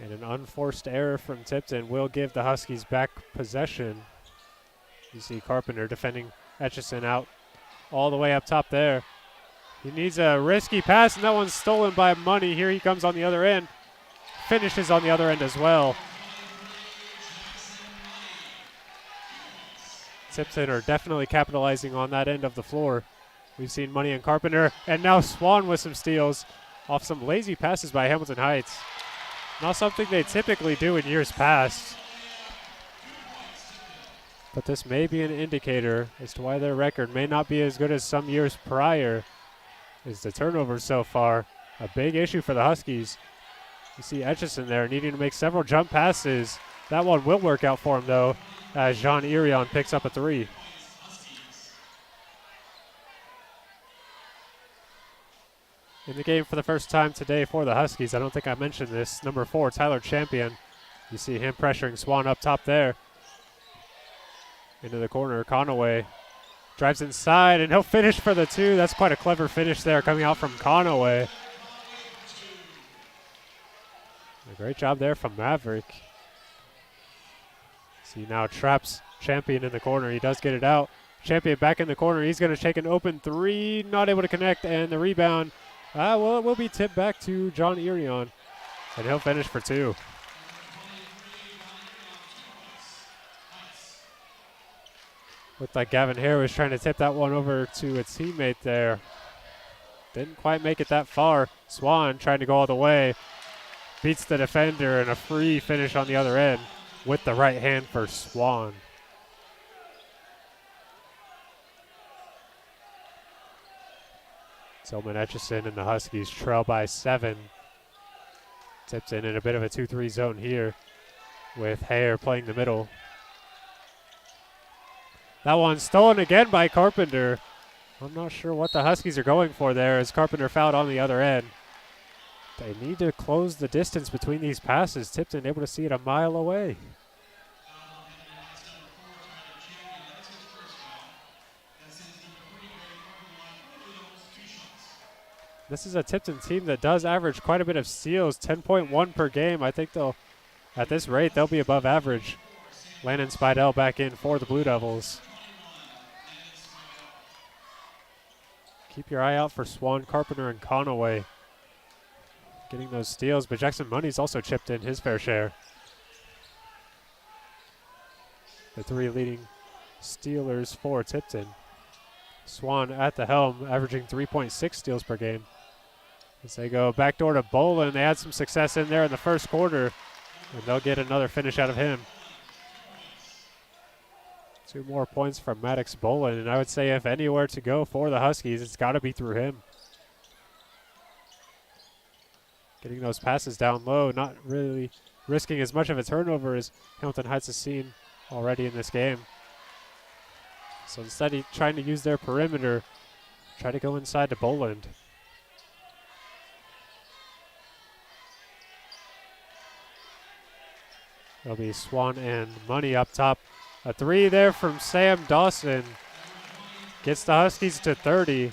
And an unforced error from Tipton will give the Huskies back possession. You see Carpenter defending Etchison out all the way up top there. He needs a risky pass, and that one's stolen by Money. Here he comes on the other end. Finishes on the other end as well. Tipton are definitely capitalizing on that end of the floor. We've seen Money and Carpenter, and now Swan with some steals off some lazy passes by Hamilton Heights. Not something they typically do in years past. But this may be an indicator as to why their record may not be as good as some years prior. Is the turnovers so far a big issue for the Huskies. You see Etchison there needing to make several jump passes. That one will work out for him, though, as Jean Irion picks up a 3. In the game for the first time today for the Huskies, I don't think I mentioned this, number 4, Tyler Champion. You see him pressuring Swan up top there. Into the corner, Conaway drives inside, and he'll finish for the 2. That's quite a clever finish there coming out from Conaway. A great job there from Maverick. See now traps Champion in the corner. He does get it out. Champion back in the corner. He's going to take an open 3. Not able to connect, and the rebound. Well, it will be tipped back to John Irion, and he'll finish for 2. Looked like Gavin Hare was trying to tip that one over to a teammate there. Didn't quite make it that far. Swan trying to go all the way. Beats the defender, and a free finish on the other end with the right hand for Swan. Tillman Etchison and the Huskies trail by 7. Tipton in a bit of a 2-3 zone here with Hare playing the middle. That one's stolen again by Carpenter. I'm not sure what the Huskies are going for there as Carpenter fouled on the other end. They need to close the distance between these passes. Tipton able to see it a mile away. This is a Tipton team that does average quite a bit of steals, 10.1 per game. I think they'll, at this rate, they'll be above average. Landon Spidell back in for the Blue Devils. Keep your eye out for Swan, Carpenter, and Conaway getting those steals, but Jackson Money's also chipped in his fair share. 5:10 left to go. Hamilton Heights with the ball. Tipton with 4 team fouls. Hamilton Heights with 3. the 3 leading stealers for Tipton. Swan at the helm, averaging 3.6 steals per game. As they go backdoor to Bolin, they had some success in there in the first quarter, and they'll get another finish out of him. 2 more points from Maddox Bolin, and I would say if anywhere to go for the Huskies, it's got to be through him. Getting those passes down low, not really risking as much of a turnover as Hamilton Heights has seen already in this game. So instead of trying to use their perimeter, try to go inside to Boland. There'll be Swan and Money up top. A 3 there from Sam Dawson gets the Huskies to 30.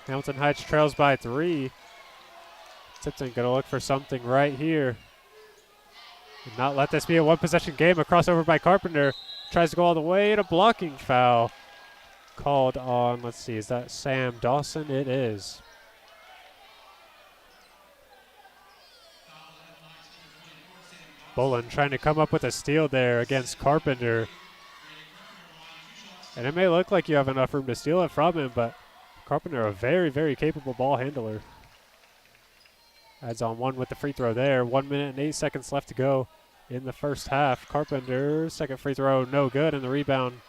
Hamilton Heights trails by 3. Tipton gonna look for something right here. And not let this be a 1-possession game. A crossover by Carpenter. Tries to go all the way, and a blocking foul called on, let's see, is that Sam Dawson? It is. Boland trying to come up with a steal there against Carpenter. And it may look like you have enough room to steal it from him, but Carpenter, a very, very capable ball handler. Adds on 1 with the free throw there. 1 minute and 8 seconds left to go in the first half. Carpenter, second free throw, no good, and the rebound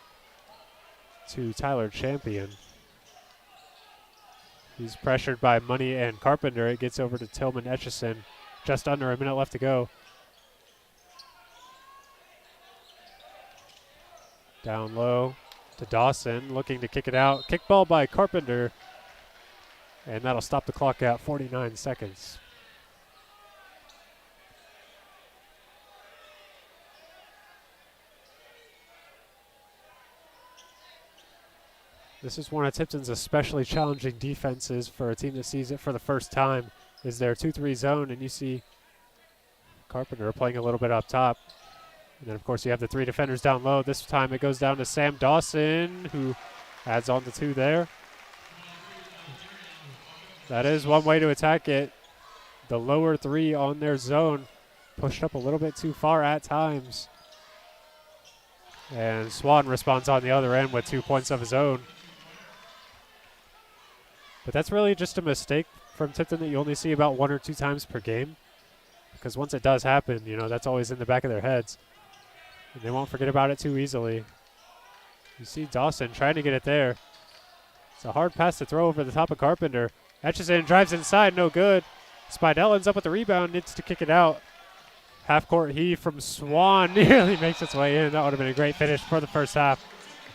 to Tyler Champion. He's pressured by Money and Carpenter. It gets over to Tillman Etchison. Just under a minute left to go. Down low to Dawson, looking to kick it out. Kick ball by Carpenter, and that'll stop the clock at 49 seconds. This is one of Tipton's especially challenging defenses for a team that sees it for the first time, is their 2-3 zone, and you see Carpenter playing a little bit up top. And then, of course, you have the 3 defenders down low. This time it goes down to Sam Dawson, who adds on the 2 there. That is one way to attack it. The lower 3 on their zone pushed up a little bit too far at times. And Swan responds on the other end with 2 points of his own. But that's really just a mistake from Tipton that you only see about 1 or 2 times per game. Because once it does happen, you know, that's always in the back of their heads. And they won't forget about it too easily. You see Dawson trying to get it there. It's a hard pass to throw over the top of Carpenter. Etchison drives inside, no good. Spidell ends up with the rebound, needs to kick it out. Half-court heave from Swan nearly makes its way in. That would have been a great finish for the first half.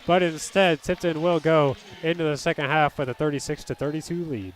But instead, Tipton will go into the second half with a 36-32 lead.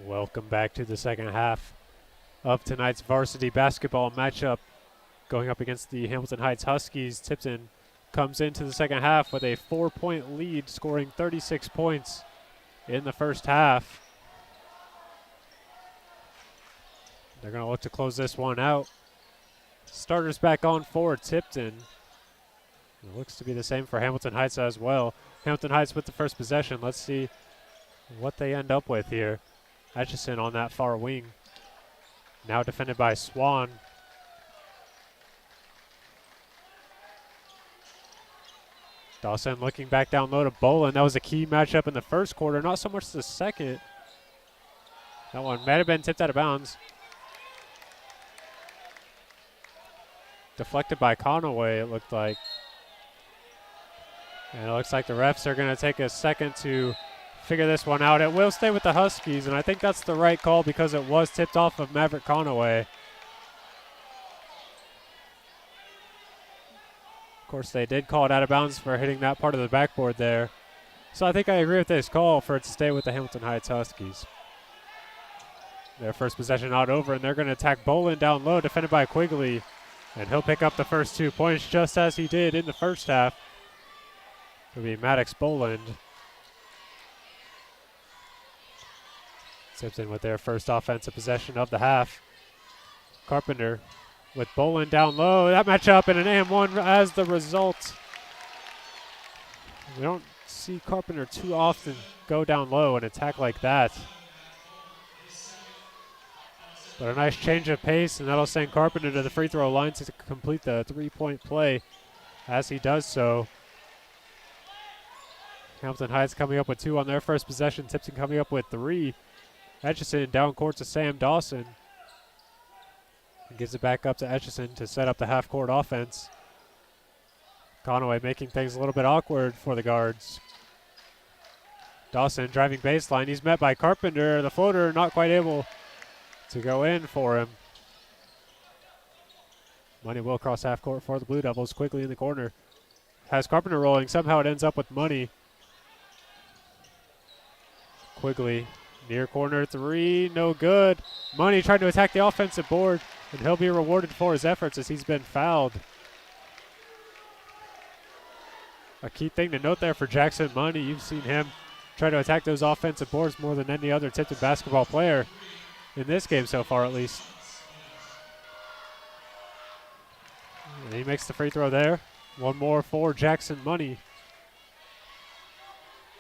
Welcome back to the second half of tonight's varsity basketball matchup going up against the Hamilton Heights Huskies. Tipton comes into the second half with a 4-point lead, scoring 36 points in the first half. They're going to look to close this one out. Starters back on for Tipton. It looks to be the same for Hamilton Heights as well. Hamilton Heights with the first possession. Let's see what they end up with here. Etchison on that far wing. Now defended by Swan. Dawson looking back down low to Bolin. That was a key matchup in the first quarter, not so much the second. That one might have been tipped out of bounds. Deflected by Conaway, it looked like. And it looks like the refs are going to take a second to figure this one out. It will stay with the Huskies, and I think that's the right call because it was tipped off of Maverick Conaway. Of course, they did call it out of bounds for hitting that part of the backboard there. So I think I agree with this call for it to stay with the Hamilton Heights Huskies. Their first possession not over, and they're going to attack Bolin down low, defended by Quigley. And he'll pick up the first 2 points just as he did in the first half. It'll be Maddox Boland. Tipton with their first offensive possession of the half. Carpenter with Boland down low. That matchup and an AM1 as the result. We don't see Carpenter too often go down low and attack like that. But a nice change of pace, and that'll send Carpenter to the free throw line to complete the 3-point play as he does so. Hamilton Heights coming up with 2 on their first possession. Tipton coming up with 3. Etchison down court to Sam Dawson. And gives it back up to Etchison to set up the half-court offense. Conaway making things a little bit awkward for the guards. Dawson driving baseline. He's met by Carpenter. The floater not quite able to go in for him. Money will cross half court for the Blue Devils. Quickly in the corner. Has Carpenter rolling. Somehow it ends up with Money. Quigley, near corner 3, no good. Money trying to attack the offensive board, and he'll be rewarded for his efforts as he's been fouled. A key thing to note there for Jackson Money, you've seen him try to attack those offensive boards more than any other Tipton basketball player in this game so far at least. And he makes the free throw there. One more for Jackson Money.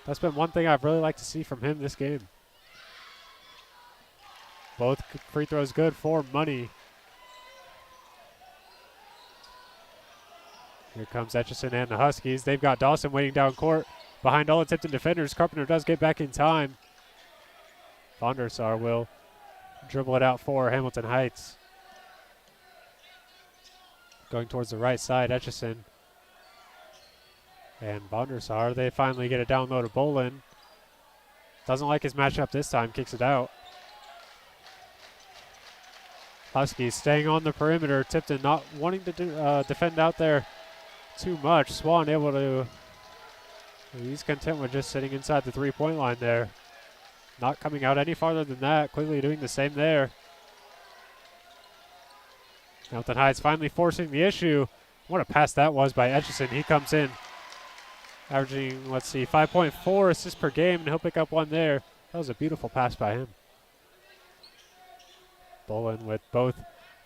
That's been one thing I've really liked to see from him this game. Both free throws good for Money. Here comes Etchison and the Huskies. They've got Dawson waiting down court behind all the Tipton defenders. Carpenter does get back in time. Vondersar will dribble it out for Hamilton Heights. Going towards the right side, Etchison. And Vondersar, they finally get it down low to Bolin. Doesn't like his matchup this time, kicks it out. Huskies staying on the perimeter. Tipton not wanting to defend out there too much. Swan able to, he's content with just sitting inside the 3-point line there. Not coming out any farther than that. Quigley doing the same there. Hamilton Heights finally forcing the issue. What a pass that was by Etchison. He comes in averaging, 5.4 assists per game, and he'll pick up one there. That was a beautiful pass by him. Bolin with both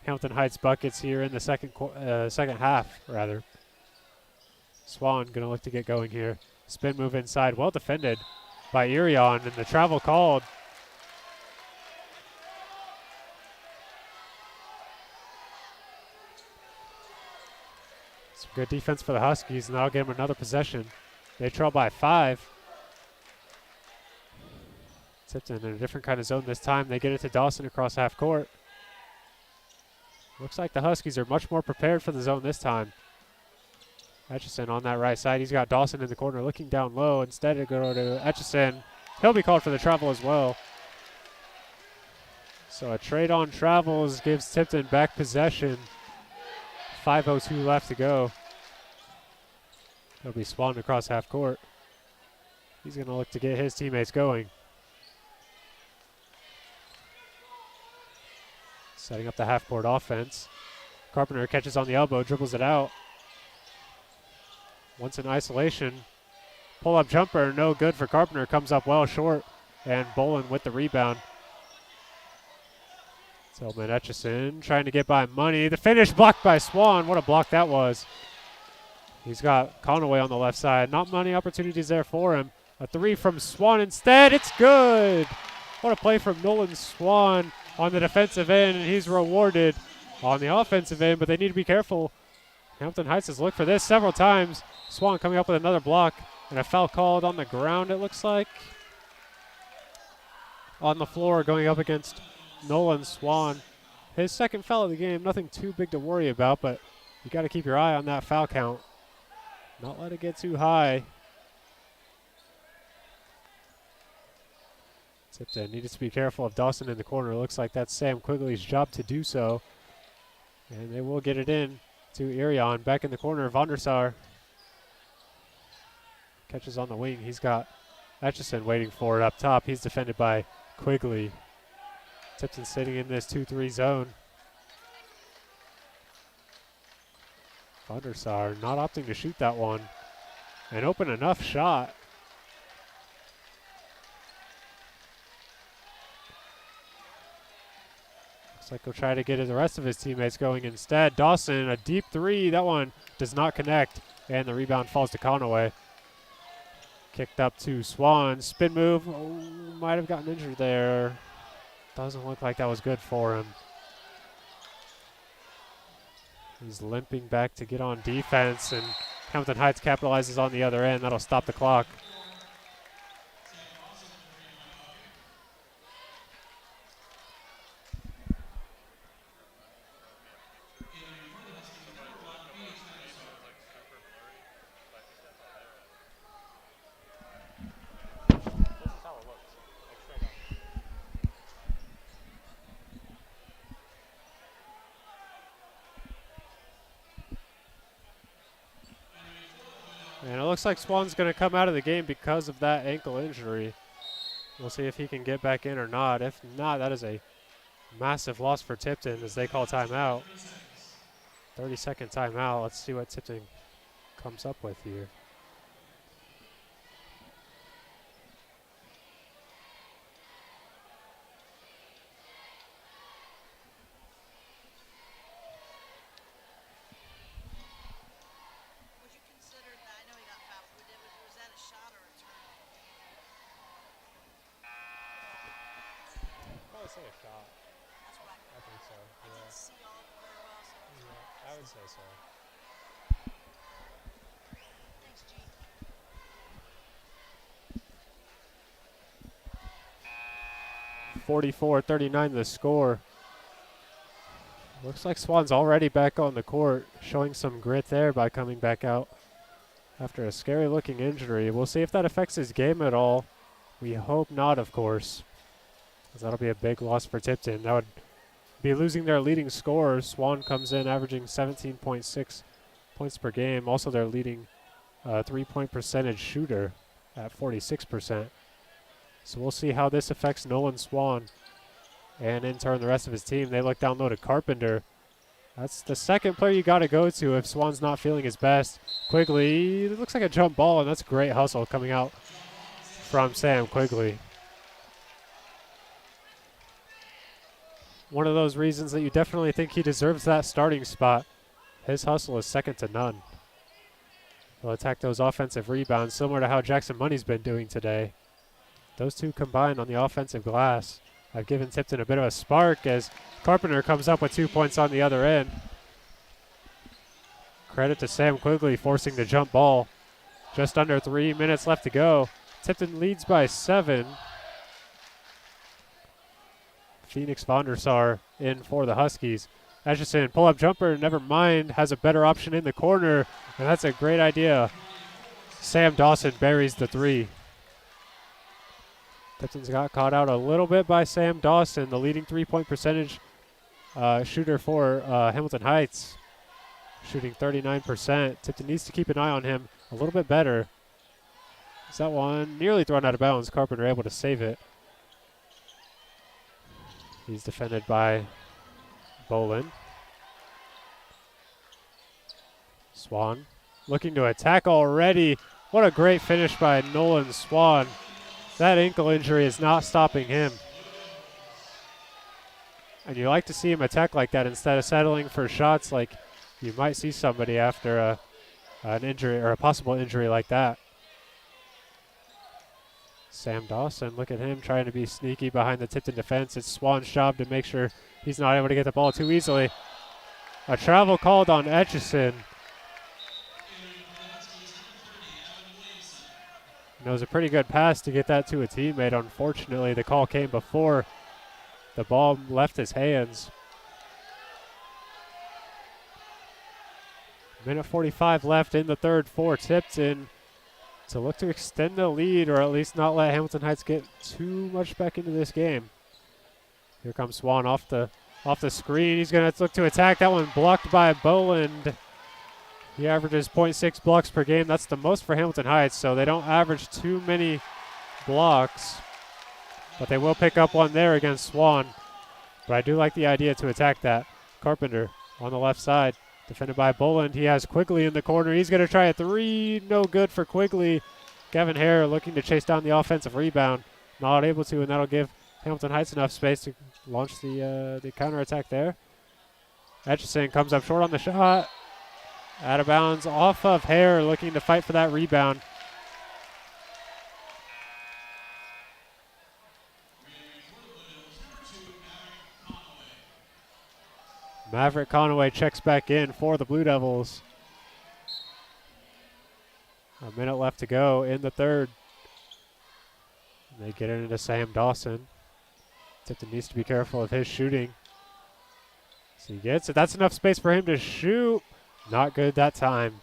Hamilton Heights buckets here in the second half, rather. Swan going to look to get going here. Spin move inside, well defended by Irion, and the travel called. Some good defense for the Huskies, and that'll give them another possession. They trail by 5. Tipton in a different kind of zone this time. They get it to Dawson across half court. Looks like the Huskies are much more prepared for the zone this time. Etchison on that right side. He's got Dawson in the corner looking down low. Instead of go to Etchison. He'll be called for the travel as well. So a trade on travels gives Tipton back possession. 5:02 left to go. He'll be Swan across half court. He's going to look to get his teammates going. Setting up the half-court offense. Carpenter catches on the elbow, dribbles it out. Once in isolation. Pull-up jumper, no good for Carpenter. Comes up well short. And Bolin with the rebound. Tillman Etchison trying to get by Money. The finish blocked by Swan. What a block that was. He's got Conaway on the left side. Not many opportunities there for him. A three from Swan instead. It's good. What a play from Nolan Swan on the defensive end, and he's rewarded on the offensive end, but they need to be careful. Hampton Heights has looked for this several times. Swan coming up with another block, and a foul called on the ground, it looks like. On the floor going up against Nolan Swan. His second foul of the game, nothing too big to worry about, but you got to keep your eye on that foul count. Not let it get too high. Tipton needed to be careful of Dawson in the corner. Looks like that's Sam Quigley's job to do so. And they will get it in to Irion. Back in the corner, Vondersar catches on the wing. He's got Etchison waiting for it up top. He's defended by Quigley. Tipton sitting in this 2-3 zone. Vondersar not opting to shoot that one. An open enough shot. Looks like he'll try to get the rest of his teammates going instead. Dawson, a deep three. That one does not connect. And the rebound falls to Conaway. Kicked up to Swan. Spin move. Oh, might have gotten injured there. Doesn't look like that was good for him. He's limping back to get on defense, and Hampton Heights capitalizes on the other end. That'll stop the clock. And it looks like Swan's going to come out of the game because of that ankle injury. We'll see if he can get back in or not. If not, that is a massive loss for Tipton as they call timeout. 30-second timeout. Let's see what Tipton comes up with here. Say a shot. That's what I think so. I Yeah. can see all of them very well, so Yeah, I would say so. thanks, G. .44-39 the score. Looks like Swan's already back on the court, showing some grit there by coming back out after a scary looking injury. We'll see if that affects his game at all. We hope not, of course, because that'll be a big loss for Tipton. That would be losing their leading scorer. Swan comes in averaging 17.6 points per game. Also their leading three-point percentage shooter at 46%. So we'll see how this affects Nolan Swan and in turn the rest of his team. They look down low to Carpenter. That's the second player you got to go to if Swan's not feeling his best. Quigley, it looks like a jump ball, and that's a great hustle coming out from Sam Quigley. One of those reasons that you definitely think he deserves that starting spot. His hustle is second to none. He'll attack those offensive rebounds, similar to how Jackson Money's been doing today. Those two combined on the offensive glass have given Tipton a bit of a spark as Carpenter comes up with 2 points on the other end. Credit to Sam Quigley forcing the jump ball. Just under 3 minutes left to go. Tipton leads by 7. Phoenix Vondersar in for the Huskies. Etchison, pull-up jumper, never mind, has a better option in the corner, and that's a great idea. Sam Dawson buries the three. Tipton's got caught out a little bit by Sam Dawson, the leading three-point percentage shooter for Hamilton Heights, shooting 39%. Tipton needs to keep an eye on him a little bit better. Is that one nearly thrown out of bounds? Carpenter able to save it. He's defended by Bolin. Swan looking to attack already. What a great finish by Nolan Swan. That ankle injury is not stopping him. And you like to see him attack like that instead of settling for shots like you might see somebody after an injury or a possible injury like that. Sam Dawson, look at him trying to be sneaky behind the Tipton defense. It's Swan's job to make sure he's not able to get the ball too easily. A travel called on Etchison. And it was a pretty good pass to get that to a teammate. Unfortunately, the call came before the ball left his hands. Minute 45 left in the third for Tipton to look to extend the lead or at least not let Hamilton Heights get too much back into this game. Here comes Swan off the screen. He's going to look to attack. That one blocked by Boland. He averages 0.6 blocks per game. That's the most for Hamilton Heights, so they don't average too many blocks. But they will pick up one there against Swan. But I do like the idea to attack that. Carpenter on the left side, defended by Boland. He has Quigley in the corner. He's going to try a three. No good for Quigley. Gavin Hare looking to chase down the offensive rebound. Not able to, and that'll give Hamilton Heights enough space to launch the counterattack there. Etchison comes up short on the shot. Out of bounds off of Hare, looking to fight for that rebound. Maverick Conaway checks back in for the Blue Devils. A minute left to go in the third. They get it into Sam Dawson. Tipton needs to be careful of his shooting. So he gets it. That's enough space for him to shoot. Not good that time.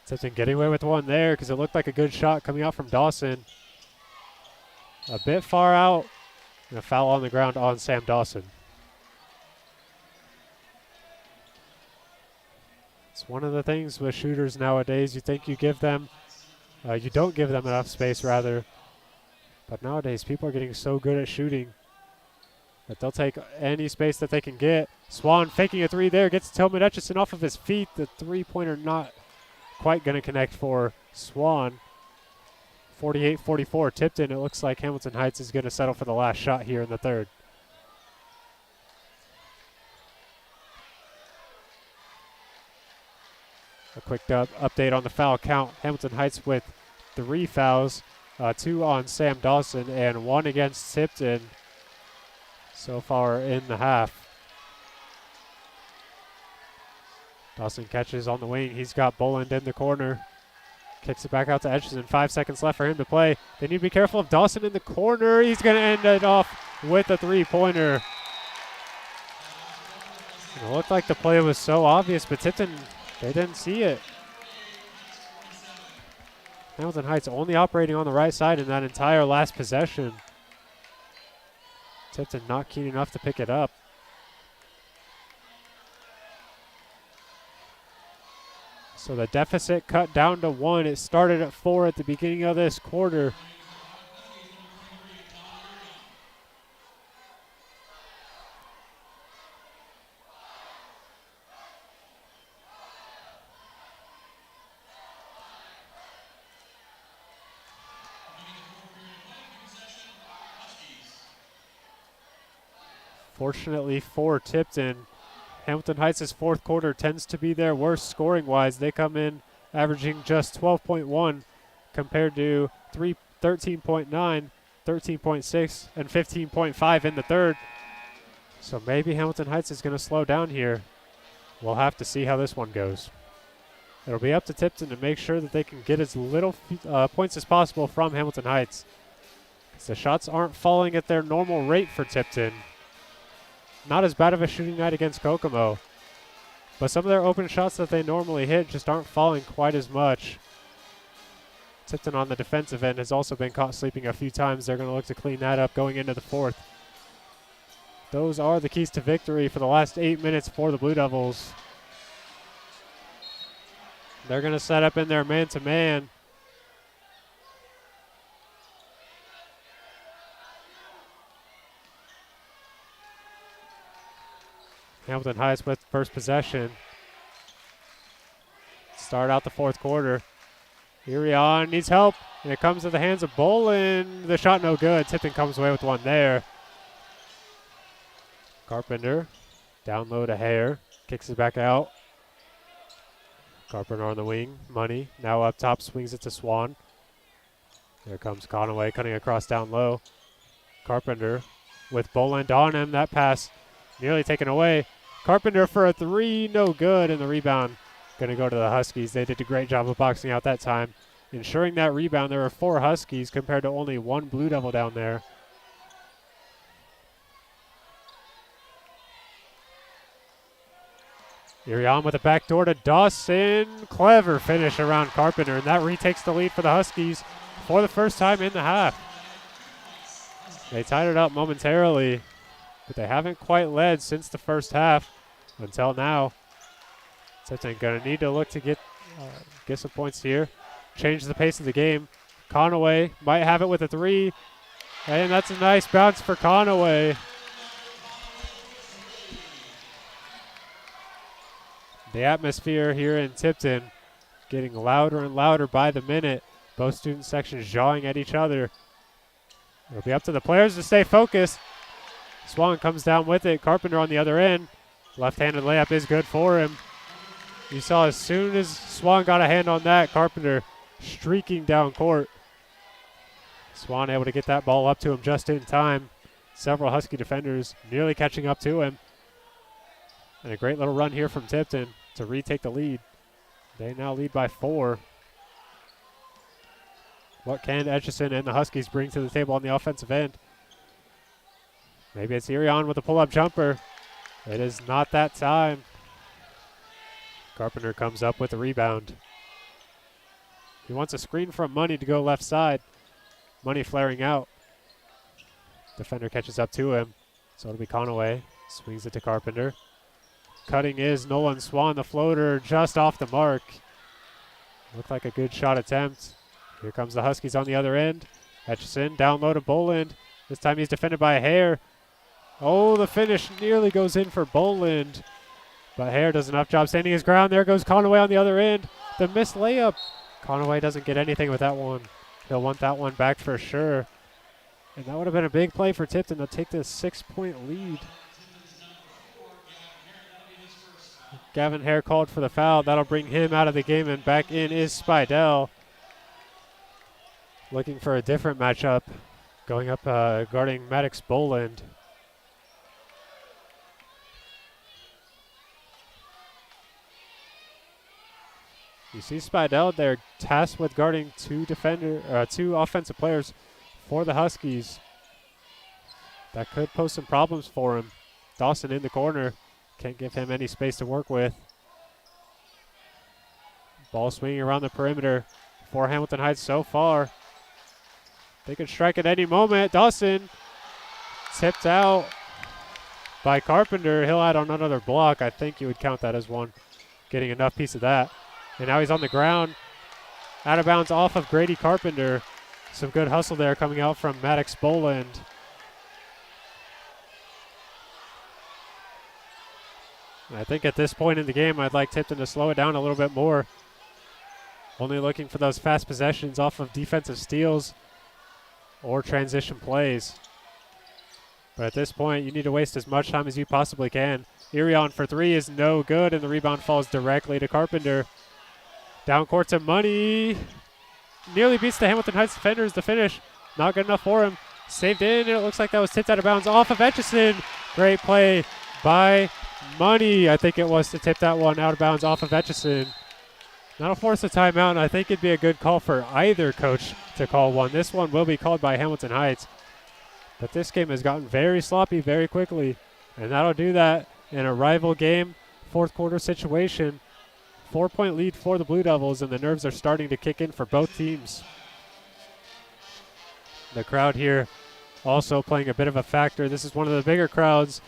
Tipton getting away with one there because it looked like a good shot coming out from Dawson. A bit far out. And a foul on the ground on Sam Dawson. It's one of the things with shooters nowadays. You think you give them, you don't give them enough space rather. But nowadays people are getting so good at shooting that they'll take any space that they can get. Swan faking a three there, gets Tillman Etchison off of his feet. The three-pointer not quite going to connect for Swan. 48-44 Tipton. It looks like Hamilton Heights is going to settle for the last shot here in the third. A quick update on the foul count. Hamilton Heights with 3 fouls, 2 on Sam Dawson and 1 against Tipton so far in the half. Dawson catches on the wing. He's got Boland in the corner. Kicks it back out to Etchison. 5 seconds left for him to play. They need to be careful of Dawson in the corner. He's going to end it off with a three-pointer. It looked like the play was so obvious, but Tipton, they didn't see it. Hamilton Heights only operating on the right side in that entire last possession. Tipton not keen enough to pick it up. So the deficit cut down to 1. It started at 4 at the beginning of this quarter. Fortunately for Tipton, Hamilton Heights' fourth quarter tends to be their worst scoring-wise. They come in averaging just 12.1 compared to 13.9, 13.6, and 15.5 in the third. So maybe Hamilton Heights is going to slow down here. We'll have to see how this one goes. It'll be up to Tipton to make sure that they can get as little points as possible from Hamilton Heights. The shots aren't falling at their normal rate for Tipton. Not as bad of a shooting night against Kokomo, but some of their open shots that they normally hit just aren't falling quite as much. Tipton on the defensive end has also been caught sleeping a few times. They're going to look to clean that up going into the fourth. Those are the keys to victory for the last 8 minutes for the Blue Devils. They're going to set up in their man-to-man. Hamilton Heights with first possession. Start out the fourth quarter. Irion needs help, and it comes to the hands of Bolin. The shot no good. Tipton comes away with one there. Carpenter, down low to Hare, kicks it back out. Carpenter on the wing, Money, now up top, swings it to Swan. There comes Conaway cutting across down low. Carpenter with Boland on him, that pass nearly taken away. Carpenter for a three, no good, and the rebound going to go to the Huskies. They did a great job of boxing out that time. Ensuring that rebound, there were 4 Huskies compared to only 1 Blue Devil down there. Irion with a backdoor to Dawson. Clever finish around Carpenter, and that retakes the lead for the Huskies for the first time in the half. They tied it up momentarily, but they haven't quite led since the first half until now. Tipton going to need to look to get some points here. Change the pace of the game. Conaway might have it with a three, and that's a nice bounce for Conaway. The atmosphere here in Tipton getting louder and louder by the minute. Both student sections jawing at each other. It'll be up to the players to stay focused. Swan comes down with it. Carpenter on the other end. Left-handed layup is good for him. You saw as soon as Swan got a hand on that, Carpenter streaking down court. Swan able to get that ball up to him just in time. Several Husky defenders nearly catching up to him. And a great little run here from Tipton to retake the lead. They now lead by 4. What can Etchison and the Huskies bring to the table on the offensive end? Maybe it's Irion with a pull-up jumper. It is not that time. Carpenter comes up with a rebound. He wants a screen from Money to go left side. Money flaring out. Defender catches up to him. So it'll be Conaway. Swings it to Carpenter. Cutting is Nolan Swan, the floater just off the mark. Looked like a good shot attempt. Here comes the Huskies on the other end. Etchison down low to Boland. This time he's defended by Hare. Oh, the finish nearly goes in for Boland. But Hare does enough job standing his ground. There goes Conaway on the other end. The missed layup. Conaway doesn't get anything with that one. He'll want that one back for sure. And that would have been a big play for Tipton to take this 6-point lead. Gavin Hare called for the foul. That'll bring him out of the game, and back in is Spidell. Looking for a different matchup. Going up guarding Maddox Boland. You see Spidell there tasked with guarding 2 offensive players for the Huskies. That could pose some problems for him. Dawson in the corner. Can't give him any space to work with. Ball swinging around the perimeter for Hamilton Heights so far. They could strike at any moment. Dawson tipped out by Carpenter. He'll add on another block. I think you would count that as one. Getting enough piece of that. And now he's on the ground. Out of bounds off of Grady Carpenter. Some good hustle there coming out from Maddox Boland. I think at this point in the game, I'd like Tipton to slow it down a little bit more. Only looking for those fast possessions off of defensive steals or transition plays. But at this point, you need to waste as much time as you possibly can. Irion for 3 is no good, and the rebound falls directly to Carpenter. Down court to Money. Nearly beats the Hamilton Heights defenders. The finish, not good enough for him. Saved in, and it looks like that was tipped out of bounds off of Etchison. Great play by Money. I think it was to tip that one out of bounds off of Etchison. That'll force a timeout, and I think it'd be a good call for either coach to call one. This one will be called by Hamilton Heights. But this game has gotten very sloppy very quickly, and that'll do that in a rival game, fourth quarter situation. 4-point lead for the Blue Devils, and the nerves are starting to kick in for both teams. The crowd here also playing a bit of a factor. This is one of the bigger crowds.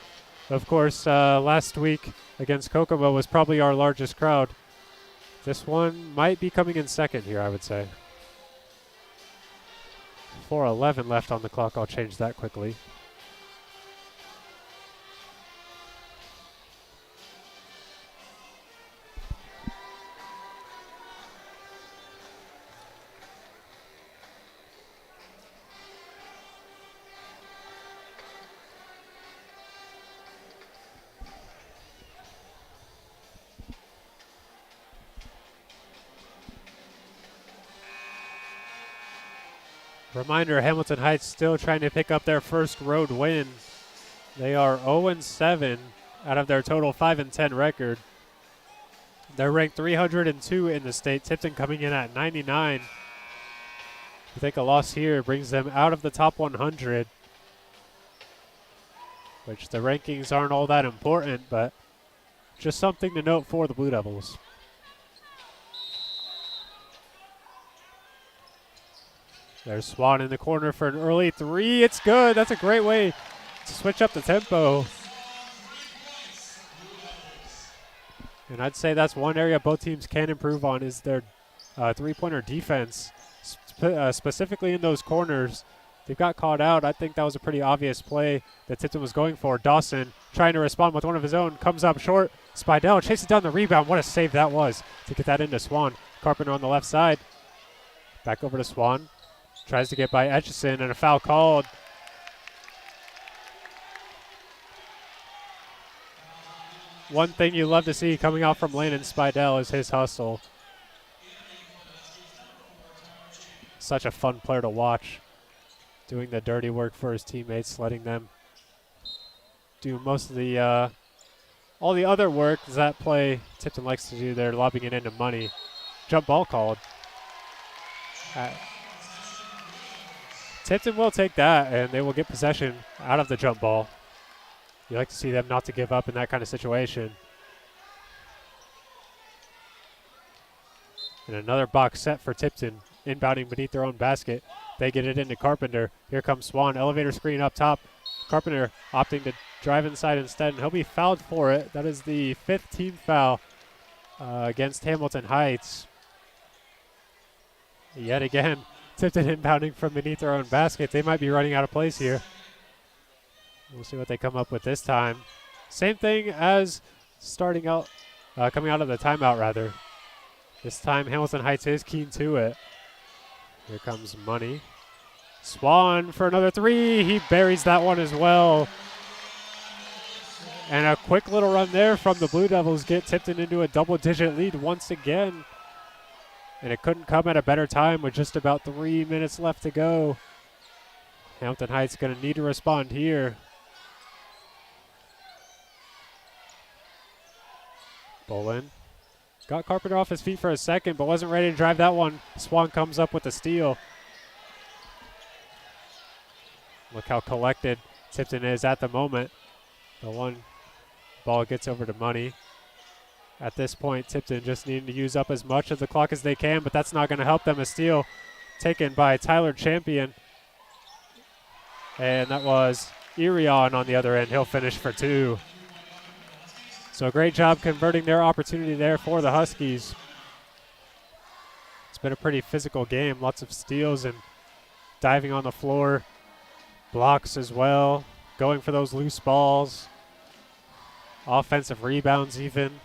Of course, last week against Kokomo was probably our largest crowd. This one might be coming in second here, I would say. 4:11 left on the clock. I'll change that quickly. Reminder, Hamilton Heights still trying to pick up their first road win. They are 0-7 out of their total 5-10 record. They're ranked 302 in the state. Tipton coming in at 99. I think a loss here brings them out of the top 100, which the rankings aren't all that important, but just something to note for the Blue Devils. There's Swan in the corner for an early three. It's good. That's a great way to switch up the tempo. And I'd say that's one area both teams can improve on is their three-pointer defense, specifically in those corners. They've got caught out. I think that was a pretty obvious play that Tipton was going for. Dawson trying to respond with one of his own, comes up short. Spidell chases down the rebound. What a save that was to get that into Swan. Carpenter on the left side. Back over to Swan. Tries to get by Etchison, and a foul called. One thing you love to see coming out from Landon Spidell is his hustle. Such a fun player to watch. Doing the dirty work for his teammates, letting them do most of the, all the other work. That play Tipton likes to do, they're lobbing it into Money. Jump ball called. Tipton will take that, and they will get possession out of the jump ball. You like to see them not to give up in that kind of situation. And another box set for Tipton, inbounding beneath their own basket. They get it into Carpenter. Here comes Swan, elevator screen up top. Carpenter opting to drive inside instead, and he'll be fouled for it. That is the 5th team foul against Hamilton Heights. Yet again, Tipton inbounding from beneath their own basket. They might be running out of plays here. We'll see what they come up with this time. Same thing as starting out, coming out of the timeout rather. This time Hamilton Heights is keen to it. Here comes Money. Swan for another three. He buries that one as well. And a quick little run there from the Blue Devils get Tipton into a double-digit lead once again. And it couldn't come at a better time with just about 3 minutes left to go. Hamilton Heights going to need to respond here. Bolin got Carpenter off his feet for a second, but wasn't ready to drive that one. Swan comes up with the steal. Look how collected Tipton is at the moment. The one ball gets over to Money. At this point, Tipton just needing to use up as much of the clock as they can, but that's not going to help them. A steal taken by Tyler Champion. And that was Irion on the other end. He'll finish for two. So great job converting their opportunity there for the Huskies. It's been a pretty physical game. Lots of steals and diving on the floor. Blocks as well. Going for those loose balls. Offensive rebounds even.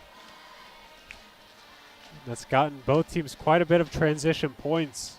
That's gotten both teams quite a bit of transition points.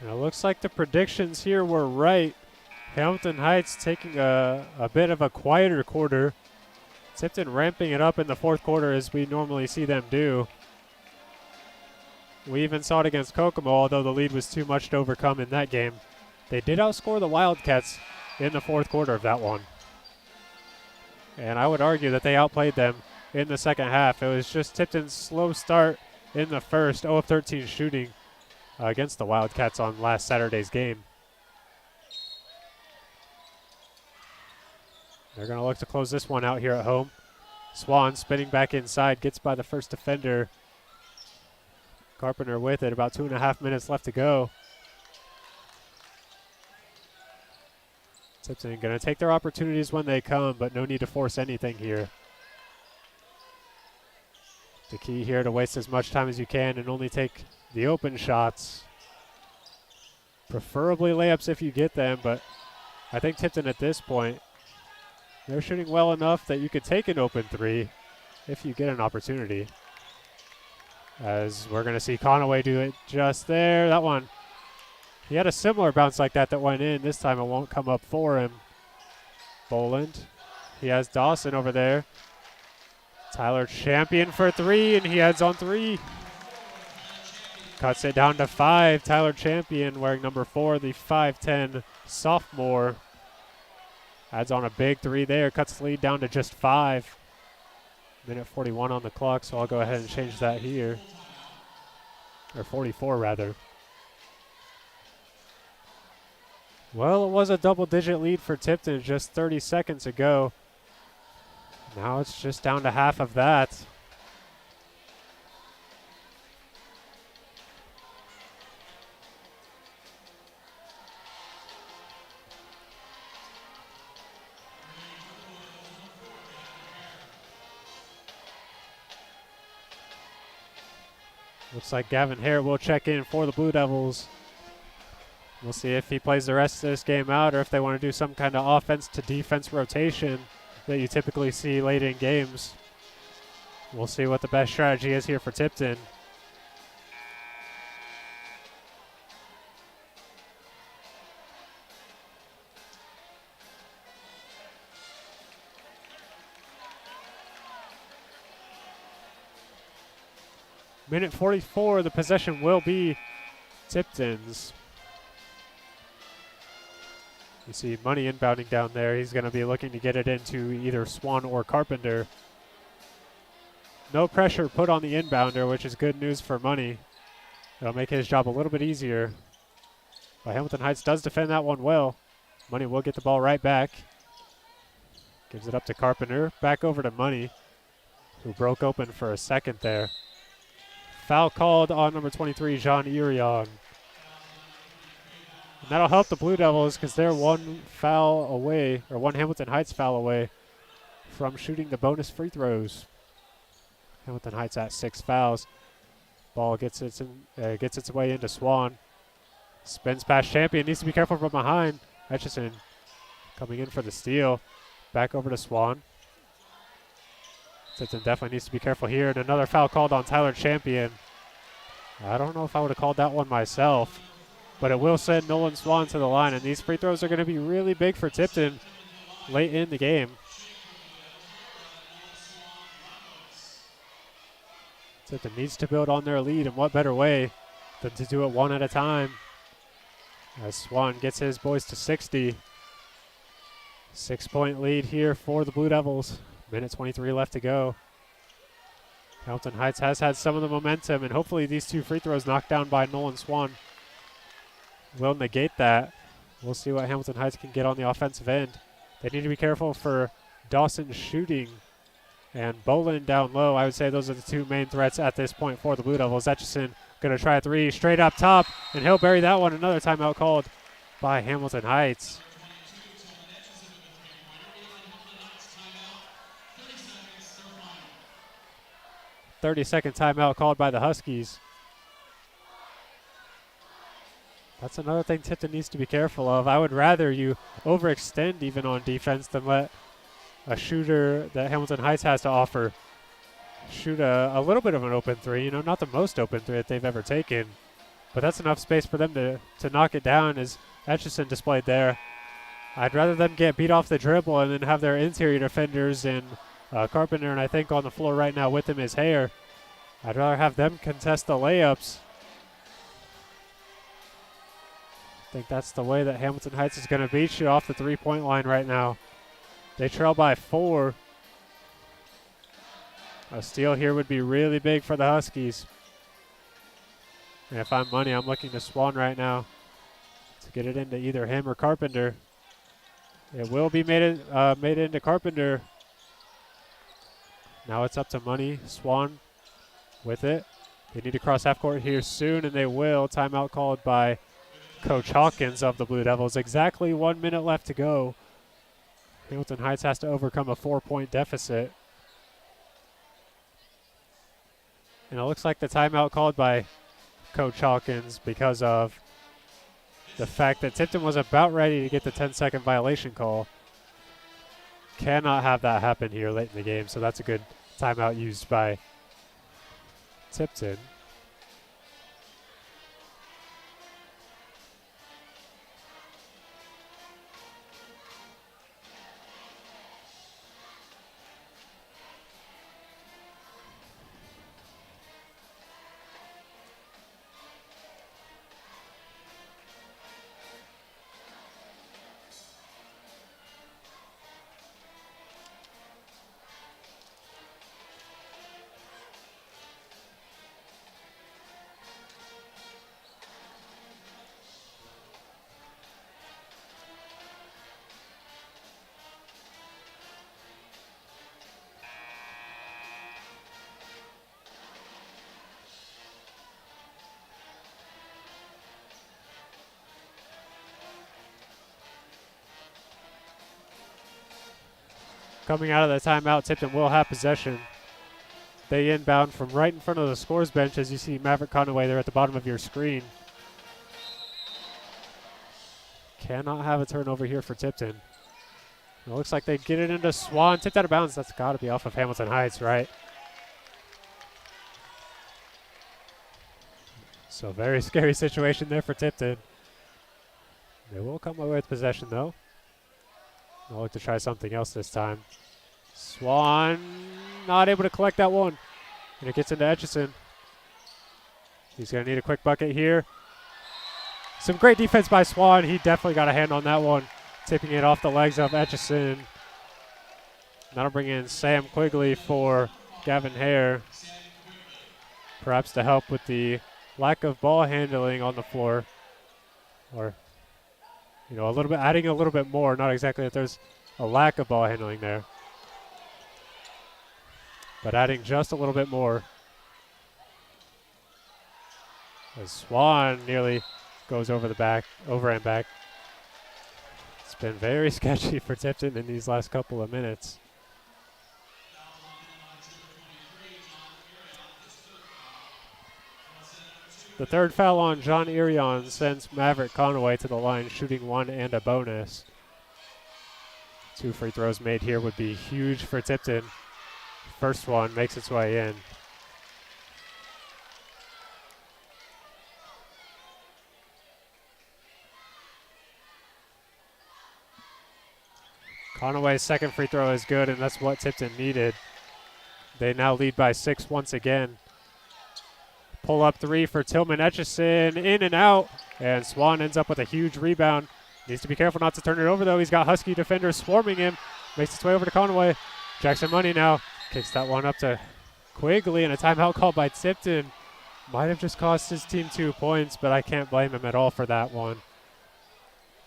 And it looks like the predictions here were right. Hamilton Heights taking a bit of a quieter quarter. Tipton ramping it up in the fourth quarter as we normally see them do. We even saw it against Kokomo, although the lead was too much to overcome in that game. They did outscore the Wildcats in the fourth quarter of that one. And I would argue that they outplayed them in the second half. It was just Tipton's slow start in the first, 0 of 13 shooting against the Wildcats on last Saturday's game. They're going to look to close this one out here at home. Swan spinning back inside, gets by the first defender. Carpenter with it, about 2.5 minutes left to go. Tipton going to take their opportunities when they come, but no need to force anything here. The key here to waste as much time as you can and only take the open shots. Preferably layups if you get them, but I think Tipton at this point, they're shooting well enough that you could take an open three if you get an opportunity. As we're going to see Conaway do it just there. That one, he had a similar bounce like that went in. This time it won't come up for him. Boland, he has Dawson over there. Tyler Champion for three, and he heads on three. Cuts it down to 5. Tyler Champion wearing number 4, the 5'10 sophomore. Adds on a big three there, cuts the lead down to just 5. Minute 41 on the clock, so I'll go ahead and change that here. Or 44 rather. Well, it was a double-digit lead for Tipton just 30 seconds ago. Now it's just down to half of that. Looks like Gavin Hare will check in for the Blue Devils. We'll see if he plays the rest of this game out or if they want to do some kind of offense to defense rotation that you typically see late in games. We'll see what the best strategy is here for Tipton. Minute 44, the possession will be Tipton's. You see Money inbounding down there. He's going to be looking to get it into either Swan or Carpenter. No pressure put on the inbounder, which is good news for Money. It'll make his job a little bit easier. But Hamilton Heights does defend that one well. Money will get the ball right back. Gives it up to Carpenter. Back over to Money, who broke open for a second there. Foul called on number 23, Jean Irion. And that'll help the Blue Devils because they're one foul away, or one Hamilton Heights foul away from shooting the bonus free throws. Hamilton Heights at 6 fouls. Ball gets its way into Swan. Spins past Champion, needs to be careful from behind. Etchison coming in for the steal. Back over to Swan. Tipton definitely needs to be careful here. And another foul called on Tyler Champion. I don't know if I would have called that one myself, but it will send Nolan Swan to the line. And these free throws are going to be really big for Tipton late in the game. Tipton needs to build on their lead, and what better way than to do it one at a time. As Swan gets his boys to 60. 6-point lead here for the Blue Devils. Minute 23 left to go. Hamilton Heights has had some of the momentum, and hopefully these 2 free throws knocked down by Nolan Swan will negate that. We'll see what Hamilton Heights can get on the offensive end. They need to be careful for Dawson shooting and Boland down low. I would say those are the 2 main threats at this point for the Blue Devils. Etchison going to try a 3 straight up top, and he'll bury that one. Another timeout called by Hamilton Heights. 30-second timeout called by the Huskies. That's another thing Tipton needs to be careful of. I would rather you overextend even on defense than let a shooter that Hamilton Heights has to offer shoot a little bit of an open 3. You know, not the most open 3 that they've ever taken, but that's enough space for them to knock it down, as Etchison displayed there. I'd rather them get beat off the dribble and then have their interior defenders in Carpenter, and I think on the floor right now with him is Hare. I'd rather have them contest the layups. I think that's the way that Hamilton Heights is going to beat you off the 3-point line right now. They trail by 4. A steal here would be really big for the Huskies. And if I'm Money, I'm looking to Swan right now to get it into either him or Carpenter. It will be made into Carpenter. Now it's up to Money. Swan with it. They need to cross half court here soon, and they will. Timeout called by Coach Hawkins of the Blue Devils. Exactly 1 minute left to go. Hamilton Heights has to overcome a 4-point deficit. And it looks like the timeout called by Coach Hawkins because of the fact that Tipton was about ready to get the 10-second violation call. Cannot have that happen here late in the game, so that's a good timeout used by Tipton. Coming out of the timeout, Tipton will have possession. They inbound from right in front of the scores bench as you see Maverick Conaway there at the bottom of your screen. Cannot have a turnover here for Tipton. It looks like they get it into Swan. Tipped out of bounds. That's got to be off of Hamilton Heights, right? So very scary situation there for Tipton. They will come away with possession though. They'll look to try something else this time. Swan not able to collect that one. And it gets into Etchison. He's going to need a quick bucket here. Some great defense by Swan. He definitely got a hand on that one. Tipping it off the legs of Etchison. That'll bring in Sam Quigley for Gavin Hare. Perhaps to help with the lack of ball handling on the floor. Or, you know, a little bit, adding a little bit more. Not exactly that there's a lack of ball handling there, but adding just a little bit more. As Swan nearly goes over and back. It's been very sketchy for Tipton in these last couple of minutes. The third foul on John Irion sends Maverick Conaway to the line, shooting one and a bonus. 2 free throws made here would be huge for Tipton. First one makes its way in. Conaway's second free throw is good, and that's what Tipton needed. They now lead by 6 once again. Pull up 3 for Tillman Etchison, in and out, and Swan ends up with a huge rebound. Needs to be careful not to turn it over though. He's got Husky defenders swarming him. Makes its way over to Conaway. Jackson Money now kicks that one up to Quigley, and a timeout called by Tipton. Might have just cost his team 2 points, but I can't blame him at all for that one.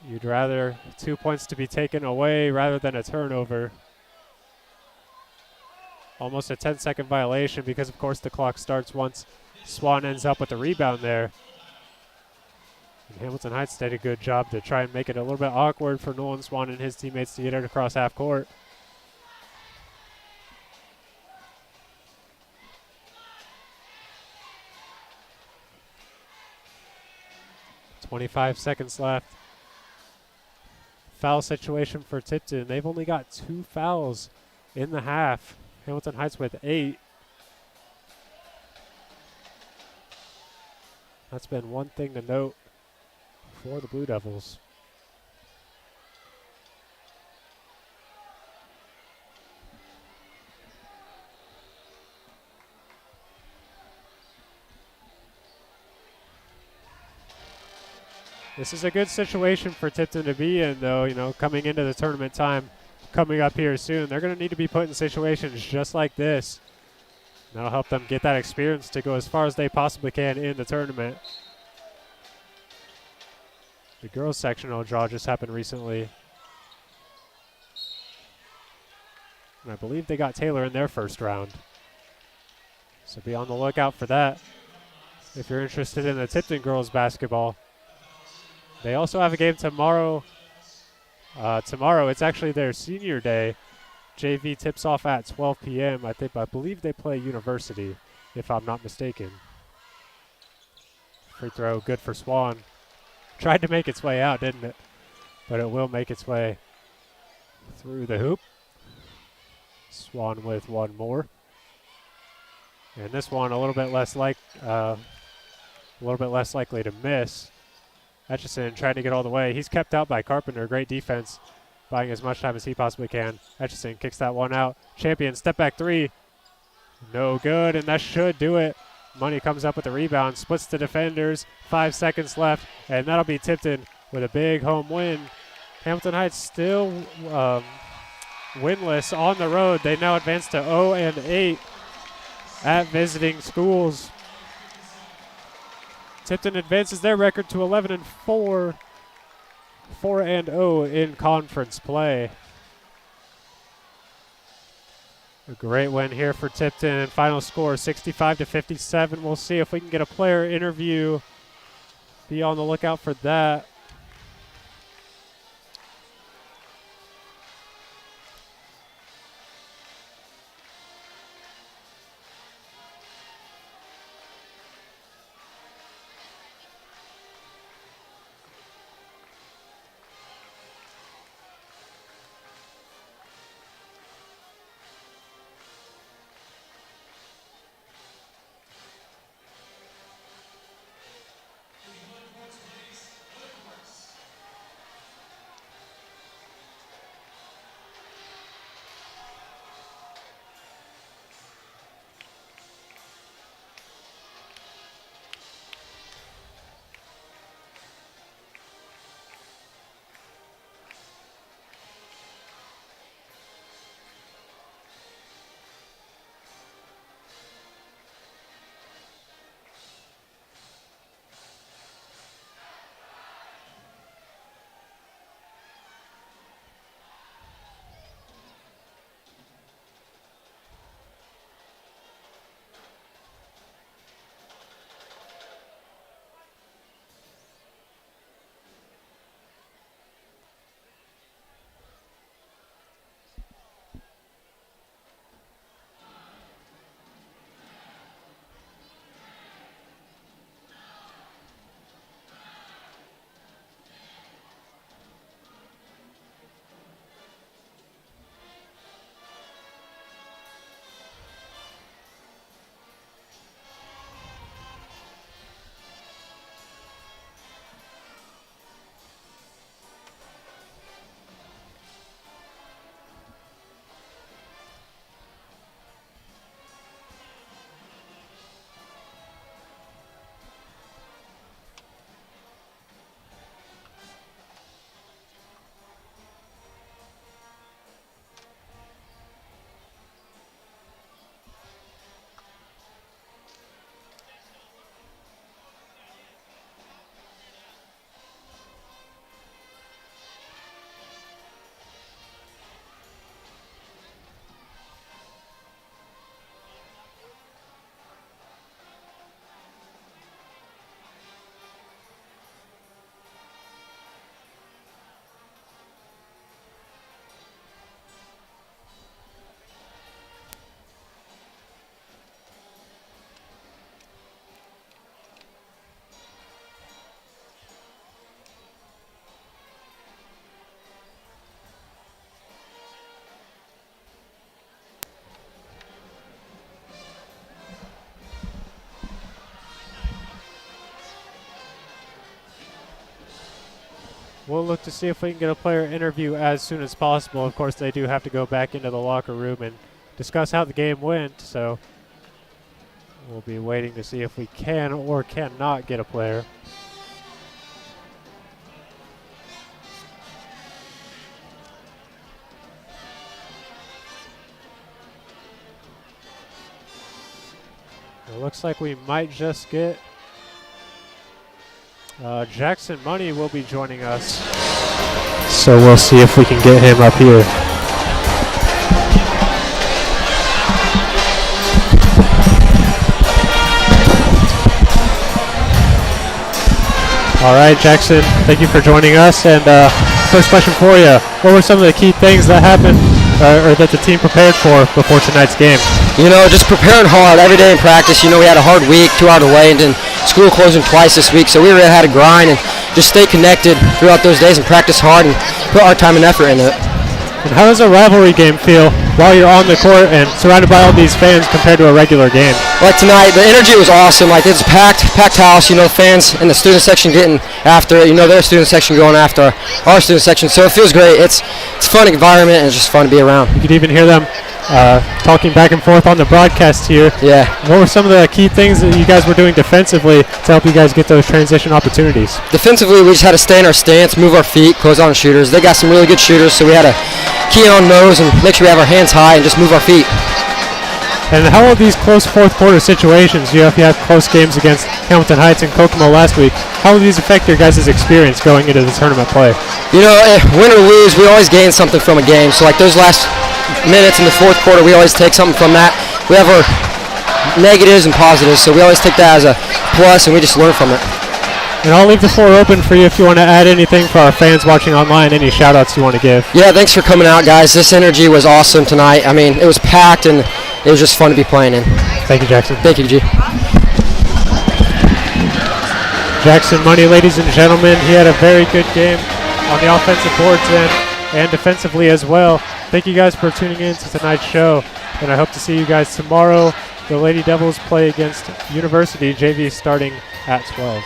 You'd rather 2 points to be taken away rather than a turnover. Almost a 10-second violation because, of course, the clock starts once Swan ends up with the rebound there. And Hamilton Heights did a good job to try and make it a little bit awkward for Nolan Swan and his teammates to get it across half court. .25 seconds left. Foul situation for Tipton. They've only got 2 fouls in the half. Hamilton Heights with 8. That's been one thing to note for the Blue Devils. This is a good situation for Tipton to be in, though, you know, coming into the tournament time coming up here soon. They're going to need to be put in situations just like this. That'll help them get that experience to go as far as they possibly can in the tournament. The girls' sectional draw just happened recently. And I believe they got Taylor in their first round. So be on the lookout for that if you're interested in the Tipton girls basketball. They also have a game tomorrow. Tomorrow, it's actually their senior day. JV tips off at 12 p.m. I believe they play University, if I'm not mistaken. Free throw, good for Swan. Tried to make its way out, didn't it? But it will make its way through the hoop. Swan with one more. And this one a little bit less likely to miss. Etchison trying to get all the way. He's kept out by Carpenter. Great defense, buying as much time as he possibly can. Etchison kicks that one out. Champion, step back three. No good, and that should do it. Money comes up with the rebound, splits the defenders. 5 seconds left, and that'll be Tipton with a big home win. Hamilton Heights still winless on the road. They now advance to 0-8 at visiting schools. Tipton advances their record to 11-4, 4-0 in conference play. A great win here for Tipton. Final score 65-57. We'll see if we can get a player interview. Be on the lookout for that. We'll look to see if we can get a player interview as soon as possible. Of course, they do have to go back into the locker room and discuss how the game went, so we'll be waiting to see if we can or cannot get a player. It looks like we might just get Jackson Money will be joining us, so we'll see if we can get him up here. All right, Jackson, thank you for joining us. And first question for you, what were some of the key things that happened or that the team prepared for before tonight's game? You know, just preparing hard every day in practice. You know, we had a hard week, 2 hours away, and then school closing twice this week, so we really had to grind and just stay connected throughout those days and practice hard and put our time and effort into it. And how does a rivalry game feel while you're on the court and surrounded by all these fans compared to a regular game? Like tonight, the energy was awesome. Like, it's packed house. You know, fans in the student section getting after it. You know, their student section going after our student section. So it feels great. It's a fun environment, and it's just fun to be around. You could even hear them talking back and forth on the broadcast here. Yeah. What were some of the key things that you guys were doing defensively to help you guys get those transition opportunities? Defensively, we just had to stay in our stance, move our feet, close on shooters. They got some really good shooters, so we had to key on those and make sure we have our hands high and just move our feet. And how will these close fourth quarter situations, you have close games against Hamilton Heights and Kokomo last week, how will these affect your guys' experience going into the tournament play? You know, win or lose, we always gain something from a game. So like those last minutes in the fourth quarter, we always take something from that. We have our negatives and positives, so we always take that as a plus and we just learn from it. And I'll leave the floor open for you if you want to add anything for our fans watching online, any shout-outs you want to give. Yeah, thanks for coming out, guys. This energy was awesome tonight. I mean, it was packed and it was just fun to be playing in. Thank you, Jackson. Thank you, G. Jackson Money, ladies and gentlemen, he had a very good game on the offensive boards end and defensively as well. Thank you guys for tuning in to tonight's show, and I hope to see you guys tomorrow. The Lady Devils play against University JV starting at 12.